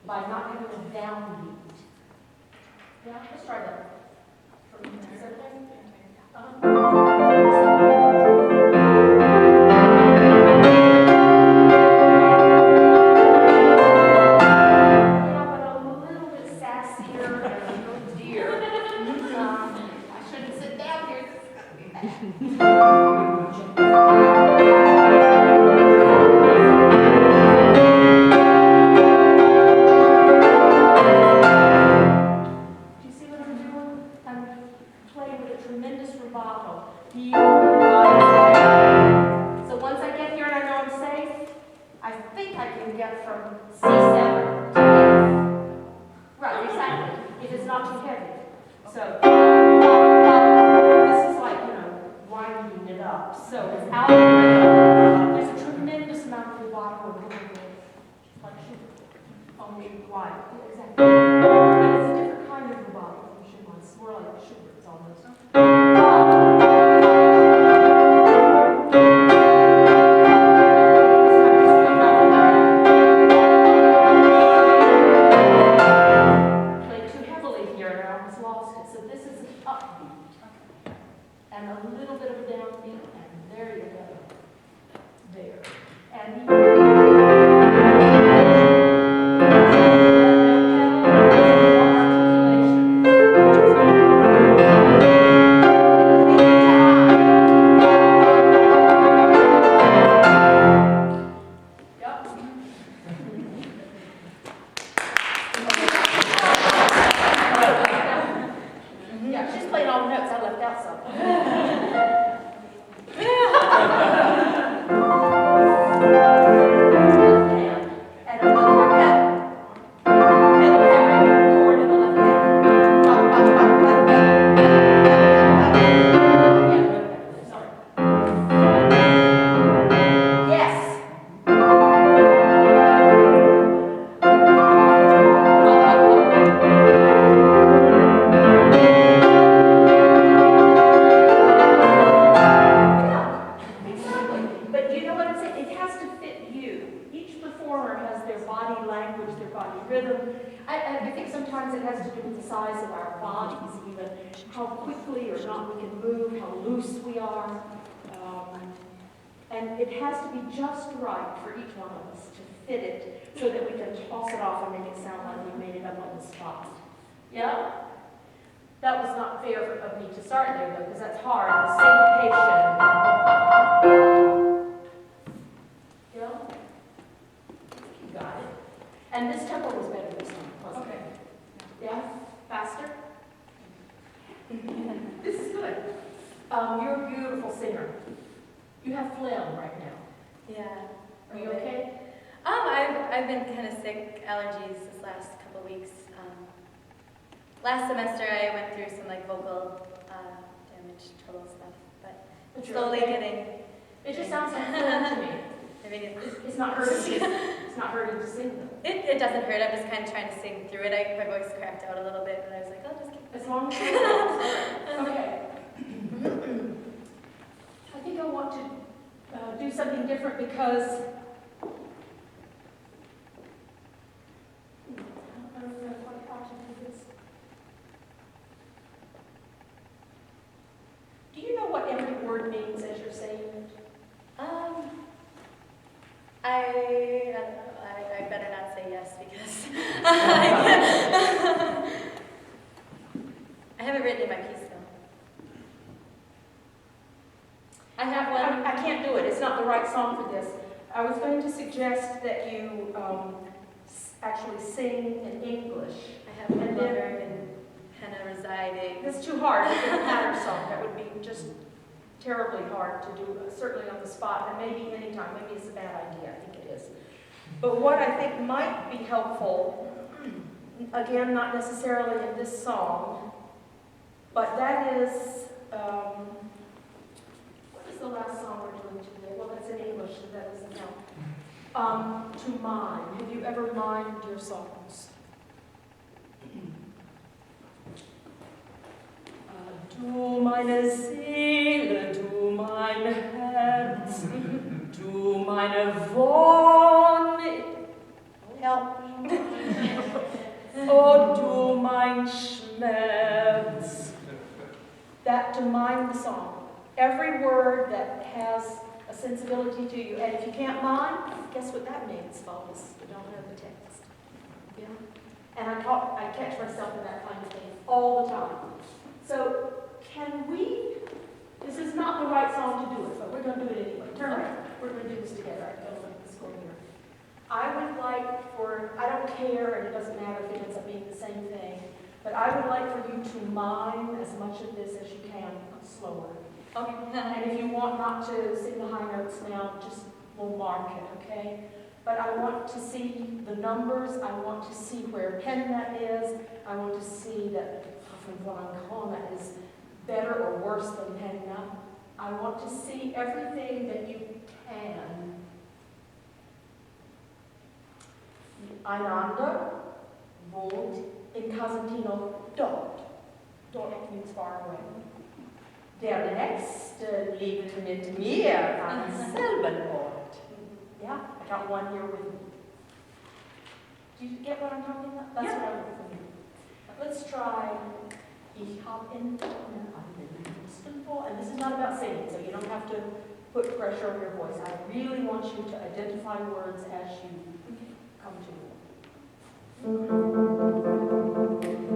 by not having a downbeat. Yeah, let's try that. Is that okay? But a little bit sassier and a little dear. I shouldn't sit down here. This is gonna be bad. Tremendous rubato. So once I get here and I know I'm safe, I think I can get from C7 to F. Right, exactly. If it's not too heavy. So this is like, winding it up. So it's out of the rhythm. There's a tremendous amount of rubato and like Schubert. Why? Exactly. But it's a different kind of rubato from Schubert. It's more like Schubert's almost. Played too heavily here and I almost lost it. So this is an upbeat. And a little bit of a downbeat, and there you go. There. And yeah, she's playing all the notes. I left out some. And a little more pedal. Chord in the left hand. Yeah, sorry. Yes. But you know what I'm saying? It has to fit you. Each performer has their body language, their body rhythm. I think sometimes it has to do with the size of our bodies, even how quickly or not we can move, how loose we are. And it has to be just right for each one of us to fit it so that we can toss it off and make it sound like we made it up on the spot. Yeah? That was not fair of me to start there, though, because that's hard. The syncopation. Yeah? You got it. And this tempo was better this time, wasn't it? Okay. Yeah? Faster? This is good. You're a beautiful singer. You have phlegm right now. Yeah. Are you okay? I've been kind of sick, allergies this last couple weeks. Last semester I went through some like vocal damage, trouble stuff, but But you're slowly okay? getting. It just sounds like phlegm to me. I mean, It's not hurting. It's not hurting to sing though. it doesn't hurt. I'm just kind of trying to sing through it. My voice cracked out a little bit, but I was like, I'll just keep. As long as you're okay. I think I want to do something different because I don't know quite how to do this. Do you know what every word means as you're saying it? I better not say yes because I have it written in my piece though. I have one. I can't do it. It's not the right song for this. I was going to suggest that you actually sing in English. I have one lover in Henna residing. It's too hard to do a pattern song. That would be just terribly hard to do, certainly on the spot, and maybe anytime. Maybe it's a bad idea. I think it is. But what I think might be helpful, again, not necessarily in this song, but that is, what is the last song we're doing today? Well, that's in English, so that doesn't help. To mime. Have you ever mimed your songs? Du meine Seele, du mein Herz, du meine Wonne, help me. Oh, du mein Schmerz. That to mime the song. Every word that has a sensibility to you. And if you can't mime, guess what that means, folks? You don't know the text. Yeah? And I catch myself in that kind of thing all the time. So, can we, this is not the right song to do it, but we're going to do it anyway. Turn around. We're going to do this together. I don't like this going here. I would like for, I don't care, and it doesn't matter if it ends up being the same thing, but I would like for you to mime as much of this as you can, slower. Okay. And if you want not to sing the high notes now, just we'll mark it, okay? But I want to see the numbers. I want to see where penna is. I want to see that that is better or worse than penna. I want to see everything that you can. Einander wohnt in Casentino dort. Dort means far away. Der Nächste lebt mit mir am selben Ort. Yeah, I got one here with me. Do you get what I'm talking about? That's what I want from you. Let's try. Ich hab in einen liebsten vor. And this is not about singing, so you don't have to put pressure on your voice. I really want you to identify words as you come to them.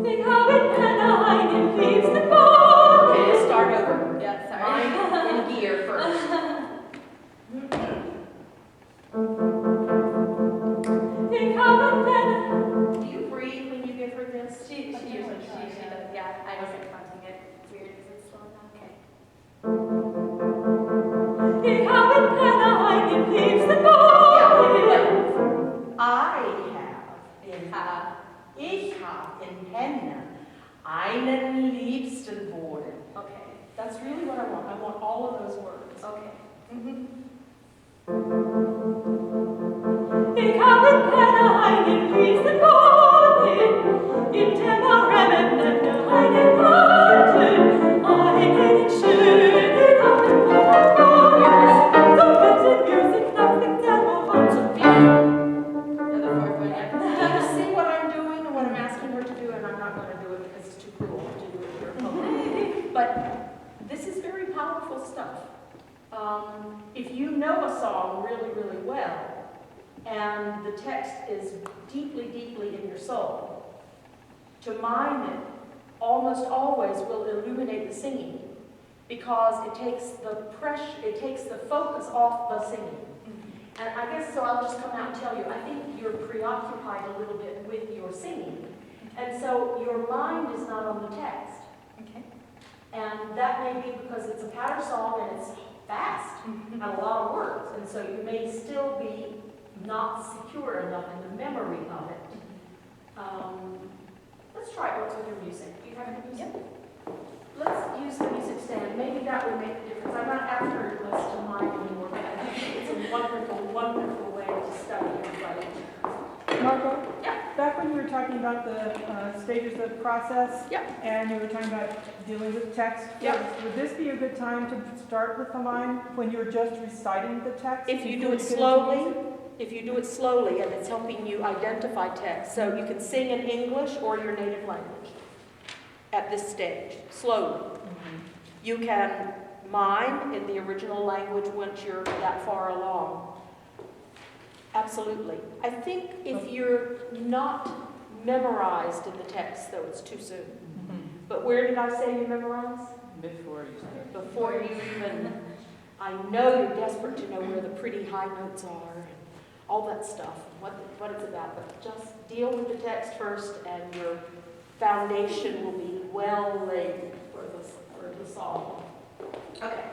Ich habe in Penna einen liebsten Bock. Okay, start over. Yeah, sorry. Mine in gear first. Ich habe in Penna. Do you breathe when you give her this? She usually does. Yeah, I wasn't counting it. It's weird because it's slow now. Okay. Ich habe in Penna einen liebsten Bock. Ich hab in Penna einen liebsten Wohnen. Okay. That's really what I want. I want all of those words. Okay. Ich habe in Penna einen liebsten Bock. In der Maremende einen Garten, einen schönen Abend. So bitte music, nothing that will want to be. The fourth one, yeah. Do you see what I'm doing and what I'm asking her to do? And I'm not going to do it because it's too cruel to do it here. But this is very powerful stuff. If you know a song really, really well, and the text is deeply, deeply in your soul, to mime it almost always will illuminate the singing because it takes the pressure, it takes the focus off the singing. And I guess so I'll just come out and tell you, I think you're preoccupied a little bit with your singing. And so your mind is not on the text. Okay. And that may be because it's a patter song and it's fast and a lot of words. And so you may still be not secure enough in the memory of it. Let's try it. What's with your music? Do you have any music? Yep. Let's use the music stand. Maybe that would make a difference. I'm not after a list of mine anymore, but I think it's a wonderful, wonderful way to study everybody. Margo? Yeah. Back when you were talking about the stages of process, Yeah. and you were talking about dealing with text, Yeah. would this be a good time to start with the line when you're just reciting the text? If you do before it get into slowly, music? and it's helping you identify text, so you can sing in English or your native language at this stage, slowly. You can mime in the original language once you're that far along. Absolutely. I think if you're not memorized in the text, though, it's too soon. But where did I say you memorize? Before you start. Before you even, I know you're desperate to know where the pretty high notes are and all that stuff, what it's about. But just deal with the text first and your foundation will be well laid for the song. Okay,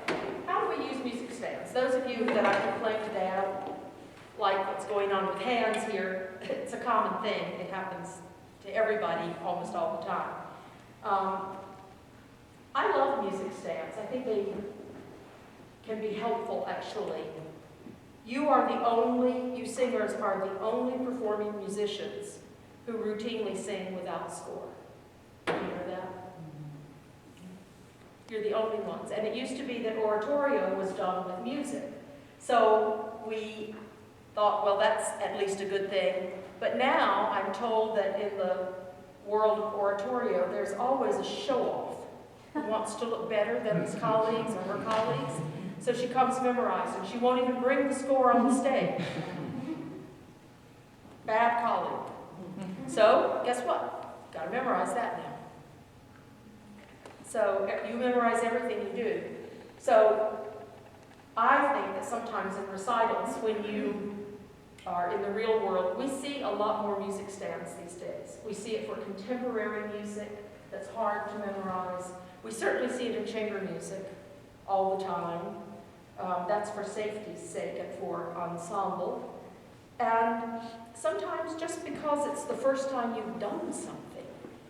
how do we use music stands? Those of you that I complained today, I don't like what's going on with hands here. It's a common thing. It happens to everybody almost all the time. I love music stands. I think they can be helpful, actually. You singers are the only performing musicians who routinely sing without score. You know that? You're the only ones. And it used to be that oratorio was done with music. So we thought, well, that's at least a good thing. But now I'm told that in the world of oratorio, there's always a show-off who wants to look better than his colleagues or her colleagues. So she comes memorized, and she won't even bring the score on the stage. Bad colleague. So, guess what? Got to memorize that now. So, you memorize everything you do. So, I think that sometimes in recitals, when you are in the real world, we see a lot more music stands these days. We see it for contemporary music that's hard to memorize. We certainly see it in chamber music all the time. That's for safety's sake and for ensemble. And sometimes just because it's the first time you've done something,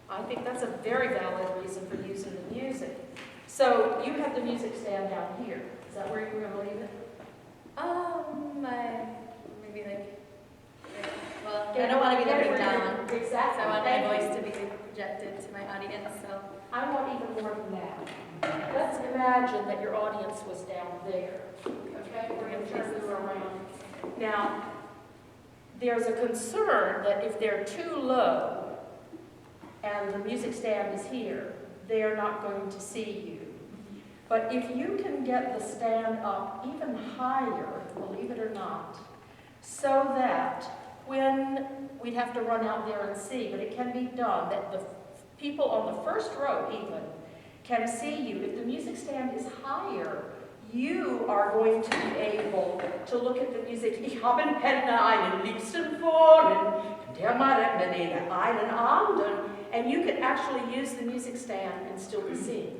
I think that's a very valid reason for using the music. So you have the music stand down here. Is that where you were going to leave it? Maybe well, I don't want to be looking down. Exactly. So I want my voice to be projected to my audience, so. I want even more than that. Let's imagine that your audience was down there. Okay, we're going to turn you around. Now, there's a concern that if they're too low and the music stand is here, they're not going to see you. But if you can get the stand up even higher, believe it or not, so that when we'd have to run out there and see, but it can be done, that the people on the first row even can see you. If the music stand is higher, you are going to be able to look at the music. Ich habe einen liebsten Freund, der mir einen Abend. And you could actually use the music stand and still be seen.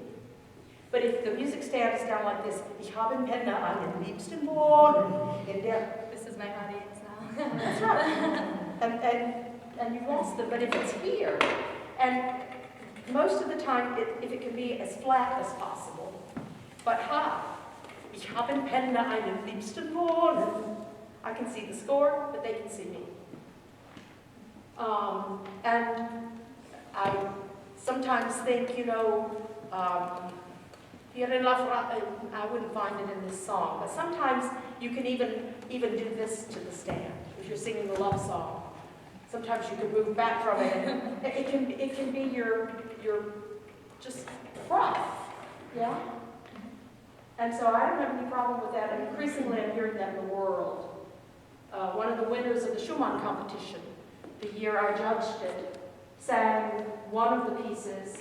But if the music stand is down like this, ich habe einen liebsten Freund, This is my audience now. that's right. And you've lost them. But if it's here, and most of the time, if it can be as flat as possible, but high. Ich habe einen liebsten Freund. I can see the score, but they can see me. And I sometimes think, I wouldn't find it in this song, but sometimes you can even do this to the stand if you're singing a love song. Sometimes you can move back from it. It can be your just rough, yeah. And so I don't have any problem with that. And increasingly, I'm hearing that in the world. One of the winners of the Schumann competition, the year I judged it, sang one of the pieces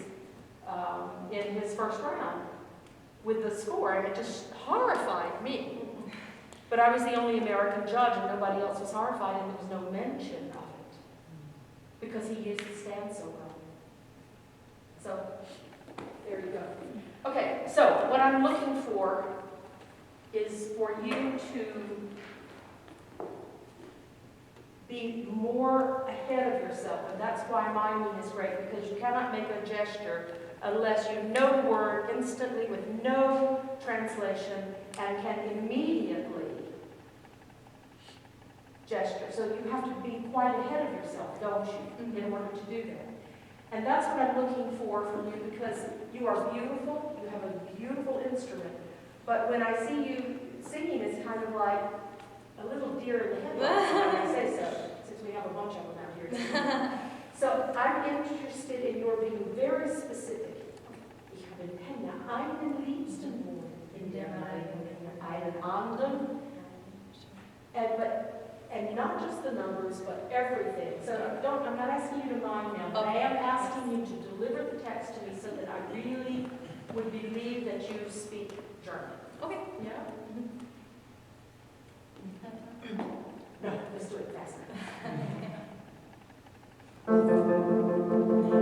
in his first round with the score, and it just horrified me. But I was the only American judge, and nobody else was horrified, and there was no mention of it because he used the stand so well. So there you go. Okay, so what I'm looking for is for you to be more ahead of yourself, and that's why miming is great, because you cannot make a gesture unless you know the word instantly with no translation and can immediately gesture. So you have to be quite ahead of yourself, don't you, in order to do that. And that's what I'm looking for from you, because you are beautiful, you have a beautiful instrument, but when I see you singing, it's kind of like a little deer in the headlights, when I say so, since we have a bunch of them out here. So I'm interested in your being very specific. Ich habe einen Liebsten wohnen in der einen anderen, and not just the numbers, but everything. So I'm not asking you to mime now, but I am asking you to deliver the text to me so that I really would believe that you speak German. Okay. Yeah? No, let's do it faster.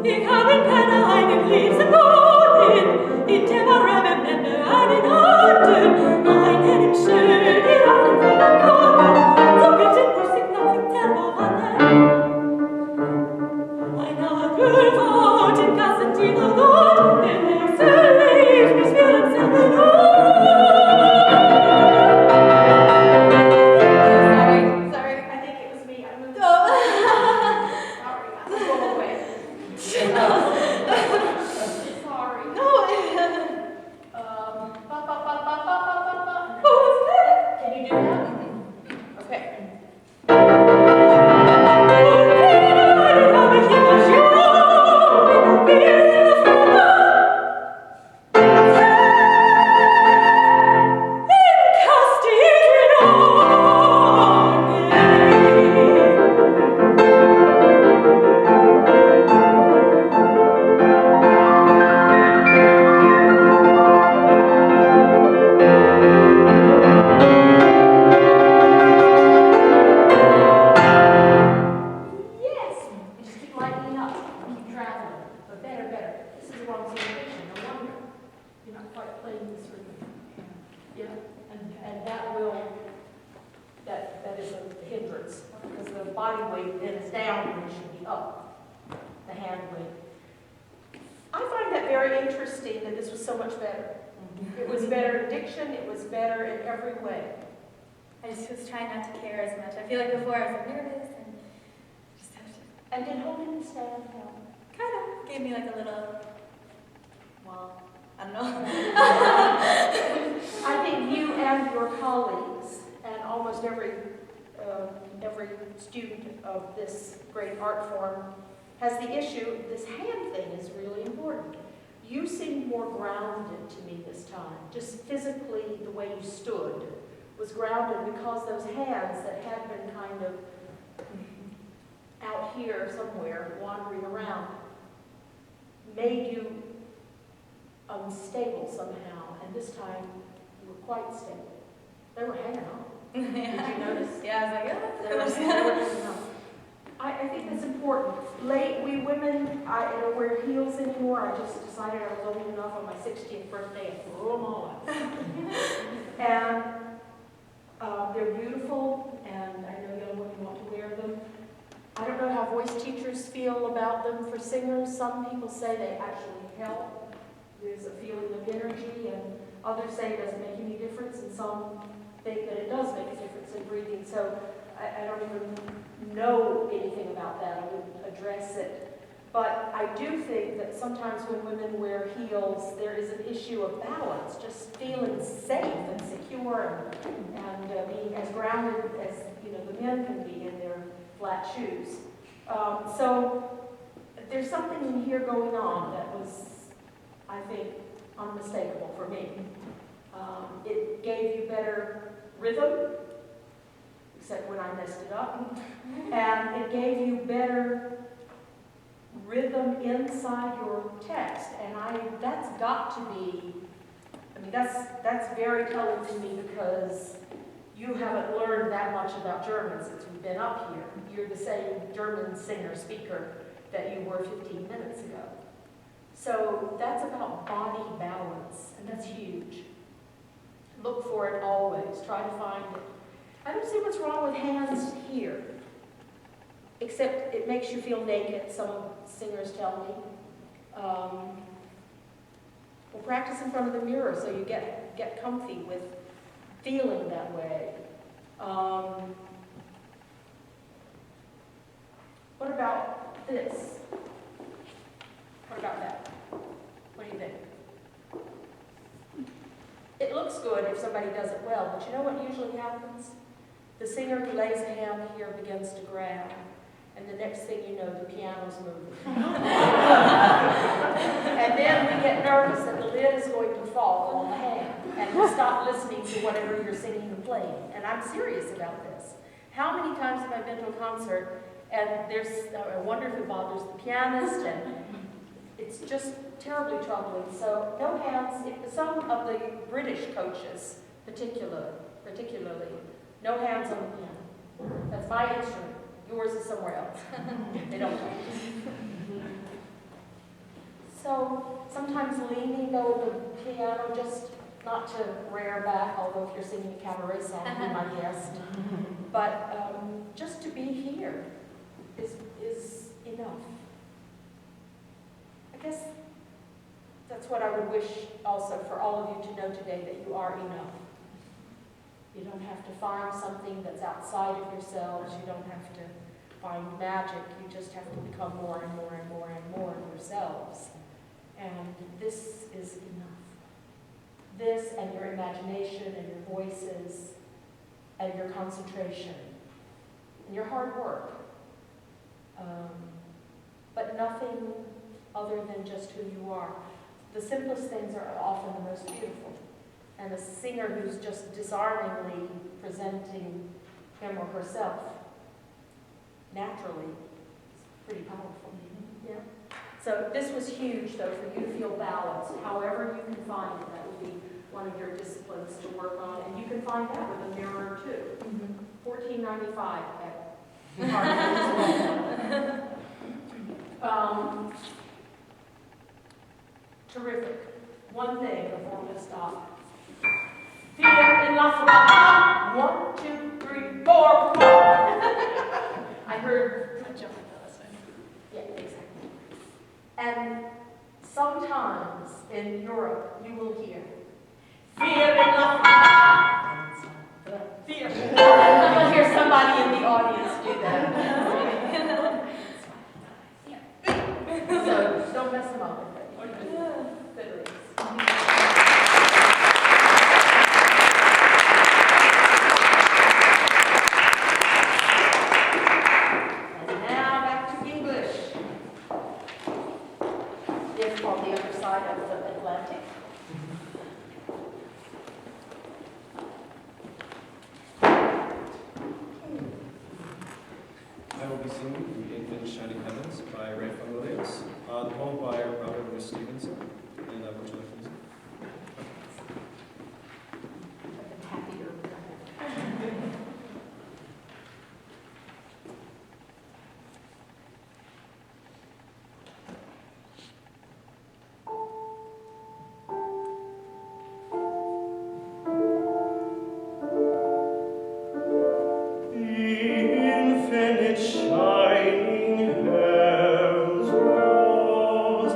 Ich habe in Penna einen liebsten Wohnen, in dem Remember einen Anden, einen schönen Affen von der Korn, so bitte muss ich noch nicht selber wandern. Einer Gülfort in Gassen, die noch dort, der nächste Licht, bis wir uns selber Sorry, I think it was me. I moved. Sorry, I was going away. Sorry. Can you do that? Okay. Yes, you just keep lightening up, keep traveling, but better. This is the wrong situation, no wonder. You're not quite playing this rhythm. Yeah, and that is a hindrance, because the body weight then is down and it should be up, the hand weight. I find that very interesting that this was so much better. It was better in diction, it was better in every way. I just was trying not to care as much. I feel like before I was like nervous and just have to, And did holding the stand help? kind of gave me like a little, well, I don't know. I think you and your colleagues, and almost every student of this great art form, has the issue, this hand thing is really important. You seemed more grounded to me this time. Just physically, the way you stood was grounded, because those hands that had been kind of out here somewhere, wandering around, made you unstable somehow, and this time you were quite stable. They were hanging on. Did you notice? Yeah, I was like, They were hanging on. I think that's important. We women, I don't wear heels anymore. I just decided I was old enough on my 60th birthday and threw them on. And they're beautiful, and I know young women want to wear them. I don't know how voice teachers feel about them for singers. Some people say they actually help. There's a feeling of energy, and others say it doesn't make any difference, and some think that it does make a difference in breathing. So I don't even know anything about that. I wouldn't address it. But I do think that sometimes when women wear heels, there is an issue of balance, just feeling safe and secure, and being as grounded as the men can be in their flat shoes. So there's something in here going on that was, I think, unmistakable for me. It gave you better rhythm, except when I messed it up, and it gave you better rhythm inside your text. And that's got to be, I mean, that's very telling to me, because you haven't learned that much about German since we've been up here. You're the same German singer, speaker that you were 15 minutes ago. So that's about body balance, and that's huge. Look for it always. Try to find it. I don't see what's wrong with hands here, except it makes you feel naked, some singers tell me. Well, practice in front of the mirror so you get comfy with feeling that way. What about this? What about that? What do you think? It looks good if somebody does it well, but you know what usually happens? The singer who lays a hand here begins to grab, and the next thing you know, the piano's moving. And then we get nervous that the lid is going to fall on the hand, and we stop listening to whatever you're singing and playing. And I'm serious about this. How many times have I been to a concert, and there's a wonder if it bothers the pianist, and it's just terribly troubling. So no hands. Some of the British coaches, particularly, no hands on the piano. That's my instrument. Yours is somewhere else. They don't touch it. So sometimes leaning though the piano, just not to rear back, although if you're singing a cabaret song, be my guest. But just to be here is enough. I guess that's what I would wish also for all of you to know today, that you are enough. You don't have to find something that's outside of yourselves. You don't have to find magic. You just have to become more and more and more and more yourselves. And this is enough. This and your imagination and your voices and your concentration and your hard work. But nothing other than just who you are. The simplest things are often the most beautiful. And a singer who's just disarmingly presenting him or herself naturally is pretty powerful. Yeah. So this was huge, though, for you to feel balanced. However you can find it, that would be one of your disciplines to work on. And you can find that with a mirror, too. $14.95 at Harvard. Terrific. One thing before we stop. Fear in la France. 1, 2, 3, 4. I heard. Yeah, exactly. And sometimes in Europe you will hear fear in la France. Fear. You'll hear somebody in the audience do that. So don't mess them up with it. Fiddlers. On the other side of the Atlantic. I will be singing The Infinite Shining Heavens by Raphael Williams, the poem by Robert Louis Stevenson, and would you like to listen? Happier. Shining heavens rose,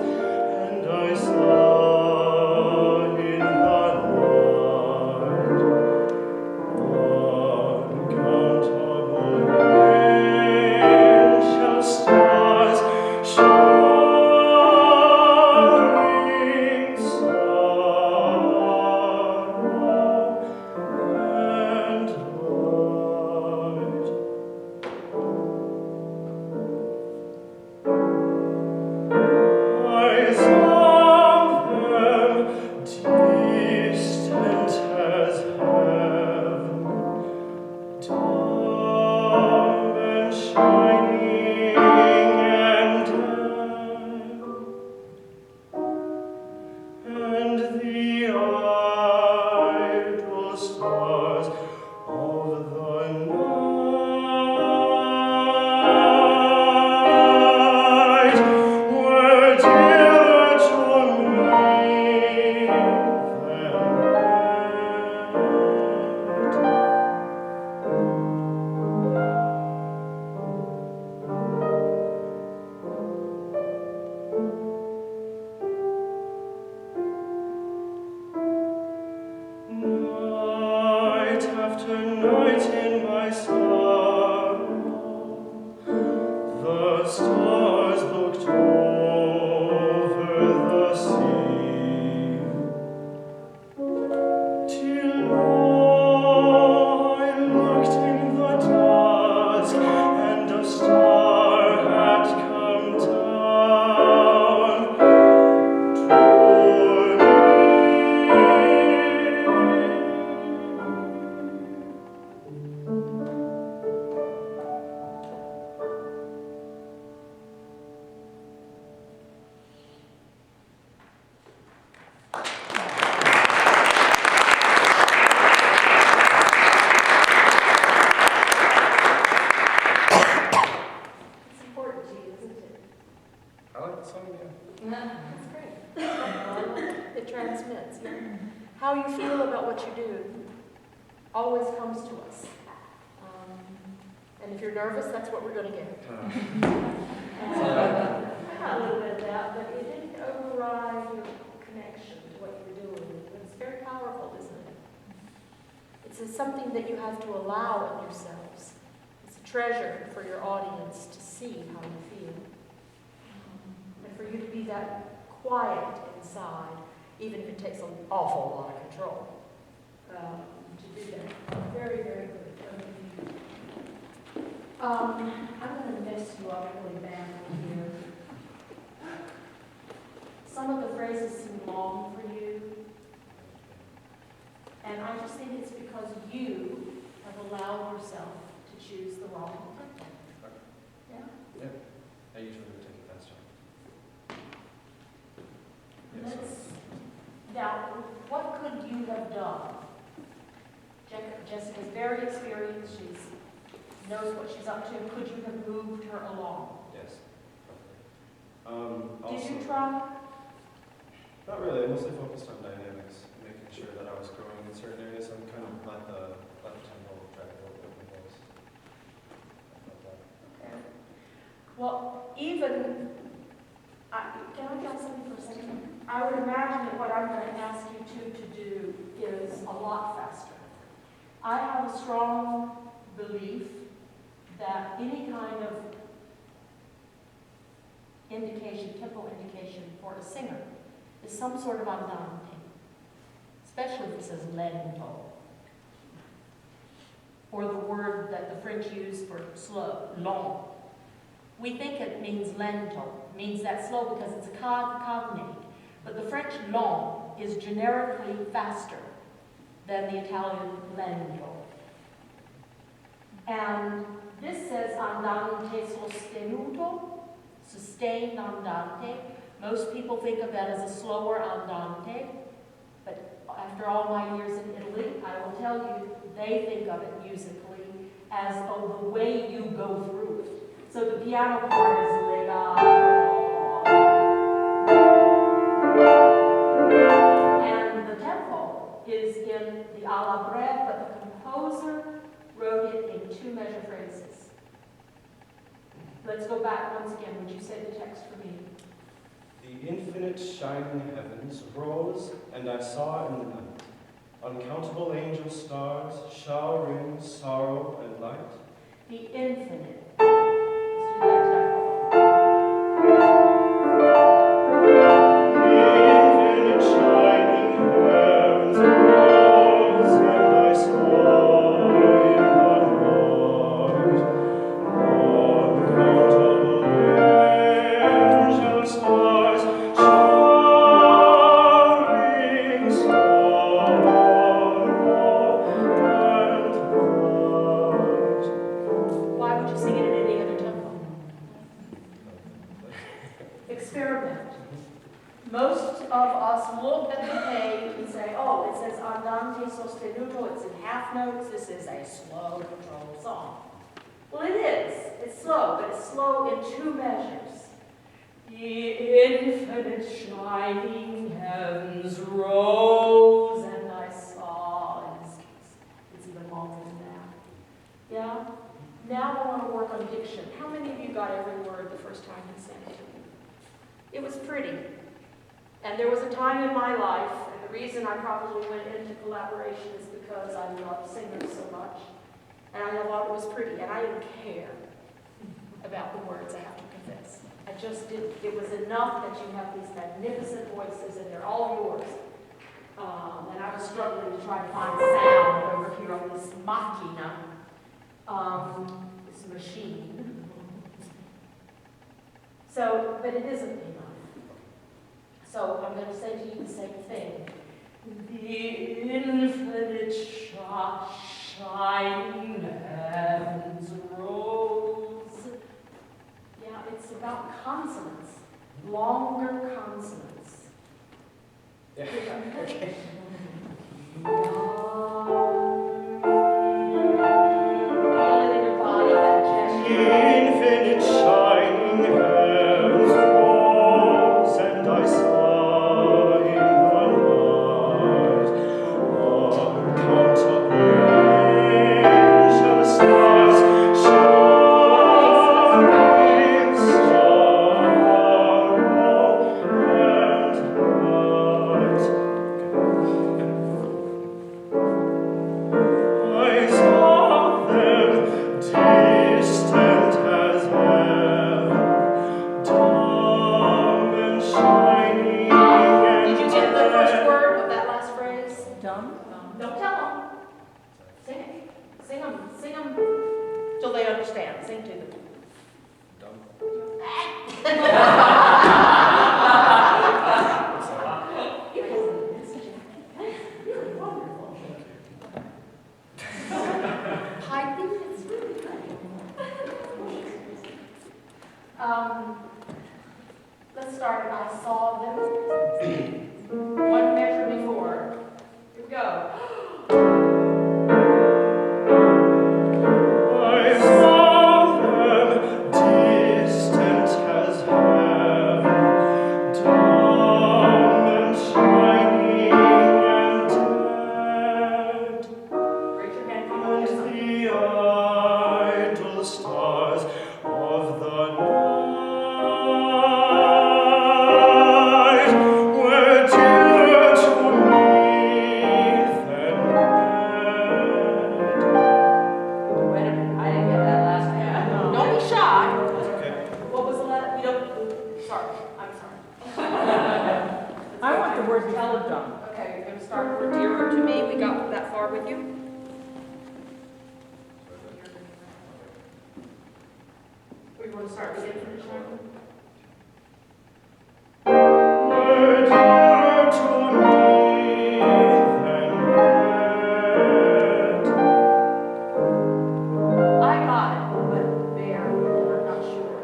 light in my sorrow. The stars looked over the sea, till I looked in the dusk, and a star had come down toward me. It's important to you, isn't it? I like the song, yeah. That's great. It transmits, yeah. How you feel about what you do always comes to us. And if you're nervous, that's what we're going to get. I got a little bit of that, but it didn't override your connection to what you're doing. It's very powerful, isn't it? It's something that you have to allow in yourselves. It's a treasure for your audience to see how you feel. And for you to be that quiet inside, even if it takes an awful lot of control to do that. Very, very good. I'm going to mess you up really badly here. Some of the phrases seem long for you. And I just think it's because you have allowed yourself to choose the wrong tempo. Yeah? Yeah. I usually would take it faster. Yes, Let's, now, what could you have done? Jessica's very experienced. She knows what she's up to. Could you have moved her along? yes. Did Also, you try? not really. I mostly focused on dynamics, making sure that I was growing in certain areas. I'm kind of let the tempo drive a little bit of my voice. Okay. Well, even, can I tell something for a second? I would imagine that what I'm going to ask you to do is a lot faster. I have a strong belief that any kind of indication, tempo indication for a singer is some sort of andante, especially if it says lento, or the word that the French use for slow, long. We think it means lento, means that slow because it's a cognate, but the French long is generically faster than the Italian lento. And this says andante sostenuto, sustained andante. Most people think of that as a slower andante, but after all my years in Italy, I will tell you, they think of it musically as the way you go through it. So the piano part is legato. And the tempo is in the alla breve, but the composer wrote it in 2-measure phrases. Let's go back once again. Would you say the text for me? The infinite shining heavens rose, and I saw in the night uncountable angel stars showering sorrow and light. The infinite. Let's do that tempo. The infinite shining heavens rose, and I saw in the night uncountable angel stars showering sorrow and light. Why would you sing it in any other tempo? Experiment. Most of us look at the page and say, oh, it says andante sostenuto, it's in half notes, this is a slow controlled song. Well, it is. It's slow, but it's slow in 2 measures. The infinite shining heavens rose, and I saw, and it's even longer than that. Yeah? Now I want to work on diction. How many of you got every word the first time you sang it to me? It was pretty. And there was a time in my life, and the reason I probably went into collaboration is because I love singers so much, And I thought it was pretty, and I didn't care about the words, I have to confess. I just didn't. It was enough that you have these magnificent voices, and they're all yours. And I was struggling to try to find sound over here on this machina, this machine. So, but it isn't enough. So I'm going to say to you the same thing. The infinite shining heavens rose. Yeah, it's about consonants, longer consonants. Yeah, okay. Feel it in your body, that gesture. Infinite shining heavens rose, and I saw in the night uncountable angel stars shining sorrow and light. I saw them distant as heaven, dumb and shining and Did you get the first word of that last phrase? Dumb? Don't tell them. Sing it. Sing them till they understand. Sing to them. I think it's really good. Let's start. I saw them. One measure before. Here we go. I saw them distant as heaven, dumb and shining and dead. Raise your hand if you And know this. the idle stars of the night were dearer to me than bread. Wait a minute, I didn't get that last one. Don't be shy. Okay. What was the last? We don't. Sorry, I'm sorry. I want the word before dumb. Okay, you're gonna start with dearer to me. We got that far with you? We want to start with infinite shining? Were dearer to me than bread. I got it, but there, I'm not sure.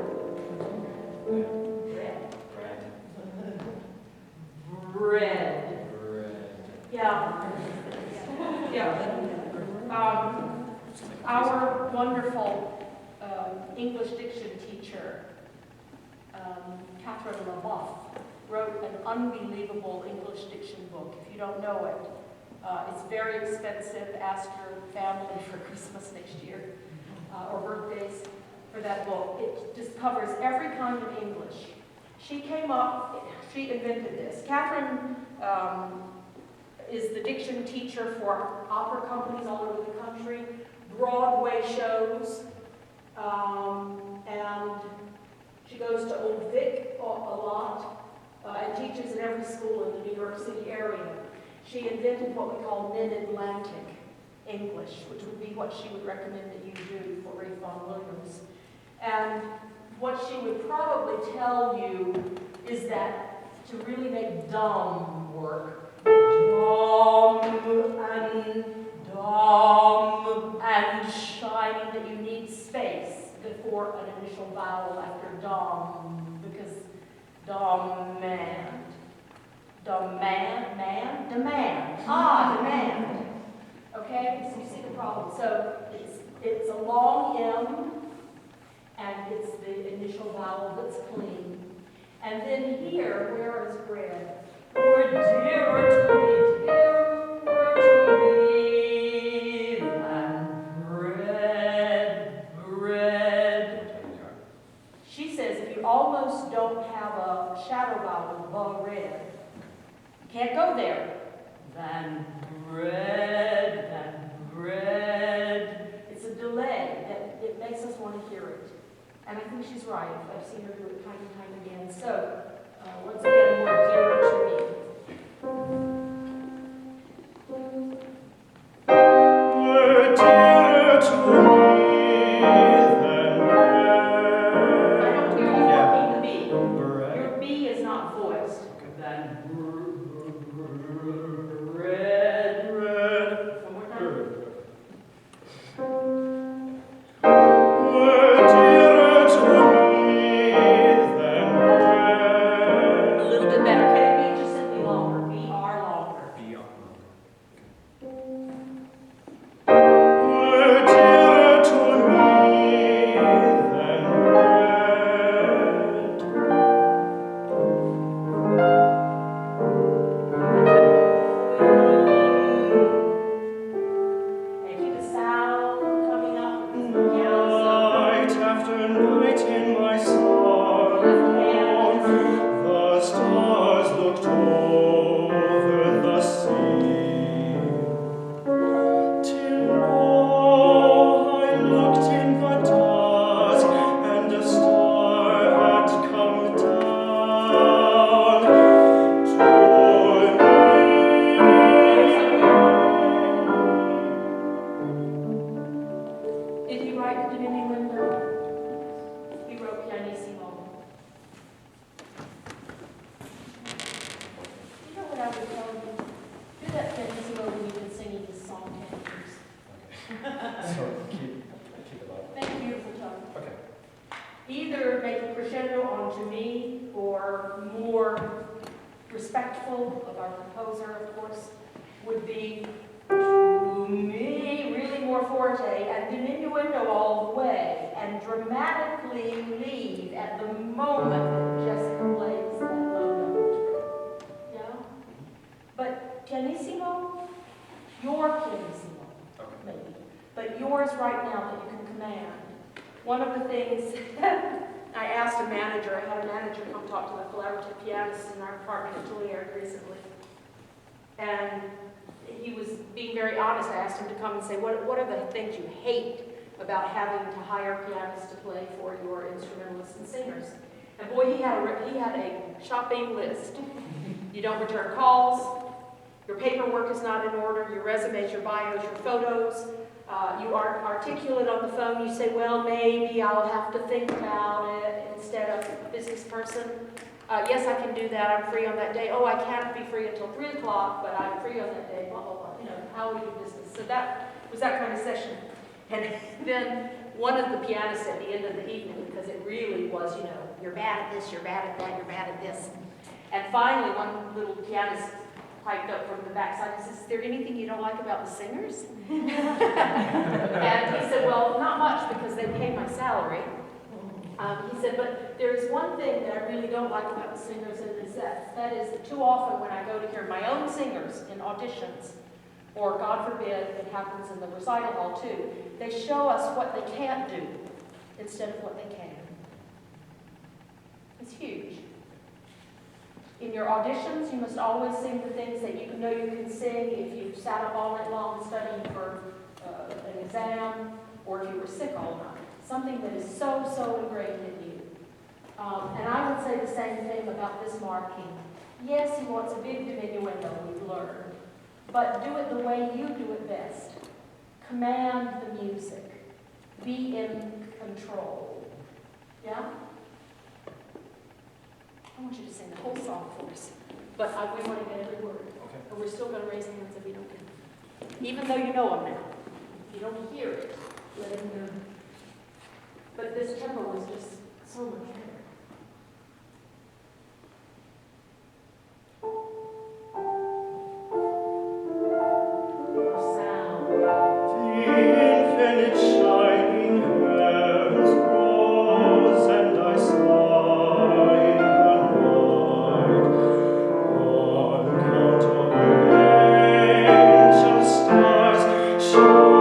Bread. Yeah. Yeah. Our wonderful English diction teacher, Catherine LaBeouf, wrote an unbelievable English diction book. If you don't know it, it's very expensive. Ask your family for Christmas next year or birthdays for that book. It just covers every kind of English. She invented this. Catherine is the diction teacher for opera companies all over the country, Broadway shows, and she goes to Old Vic a lot and teaches in every school in the New York City area. She invented what we call mid-Atlantic English, which would be what she would recommend that you do for Ray Vaughan Williams. And what she would probably tell you is that to really make dumb work, dumb and shining, that you need space before an initial vowel after dumb, because demand. Demand. Okay, so you see the problem. So it's a long M, and it's the initial vowel that's clean. And then here, where is bread? We're dearer to me than bread. She says if you almost don't have a shadow vowel, bread, you can't go there. Than bread. It's a delay that it makes us want to hear it. And I think she's right. I've seen her do it time and time again. So, once again, we're dearer to me. We're dearer to me than I don't hear you Yeah. working the B. bread. Your B is not voiced. Then Red. Bread. One more time. We're dearer to me than bread. A little bit better. Can it be just simply longer? B R longer. We're dearer to me than bread. And keep the sound coming up. Yeah, Night after night in my so lift hands. sorrow, the stars looked over the sea. Till lo, I looked in the dusk, and a star had come down to me. Did he write the diminuendo? He wrote pianissimo. You know what I would tell you? Do that pianissimo when you've been singing this song 10 years. So keep it up. Make a beautiful tone. Okay. Either make a crescendo onto me, or more respectful of our composer, of course, would be to me, really more forte, and diminuendo all the way, and dramatically leave at the moment that Jessica plays that low note. Yeah? But pianissimo, your pianissimo, Okay. maybe, but yours right now that you can command. One of the things I asked a manager, I had a manager come talk to the collaborative pianists in our department at Juilliard recently. And he was being very honest. I asked him to come and say, what are the things you hate about having to hire pianists to play for your instrumentalists and singers? And boy, he had a shopping list. You don't return calls, your paperwork is not in order, your resumes, your bios, your photos. You aren't articulate on the phone. You say, well, maybe I'll have to think about it instead of a business person. Yes, I can do that. I'm free on that day. Oh, I can't be free until 3 o'clock, but I'm free on that day, blah, blah, blah. You know, how we do business. So that was that kind of session. And then one of the pianists at the end of the evening, because it really was, you know, you're bad at this, you're bad at that, you're bad at this. And finally, one little pianist piped up from the backside and says, is there anything you don't like about the singers? And he said, well, not much because they pay my salary. He said, but there is one thing that I really don't like about the singers, and it's that is that too often when I go to hear my own singers in auditions, or God forbid, it happens in the recital hall too, they show us what they can't do instead of what they can. It's huge. In your auditions, you must always sing the things that you know you can sing if you sat up all night long studying for an exam, or if you were sick all night. Something that is so, so ingrained in you. And I would say the same thing about this marking. Yes, he wants a big diminuendo, we've learned, but do it the way you do it best. Command the music. Be in control. Yeah? I want you to sing the whole song for us, but we want to get every word. Okay. And we're still going to raise hands if you don't get it. Even though you know them now. If you don't hear it, let him know. But this tempo is just so much better. Sound. The infinite shining heavens rose, and I saw in the night uncountable angel stars shine.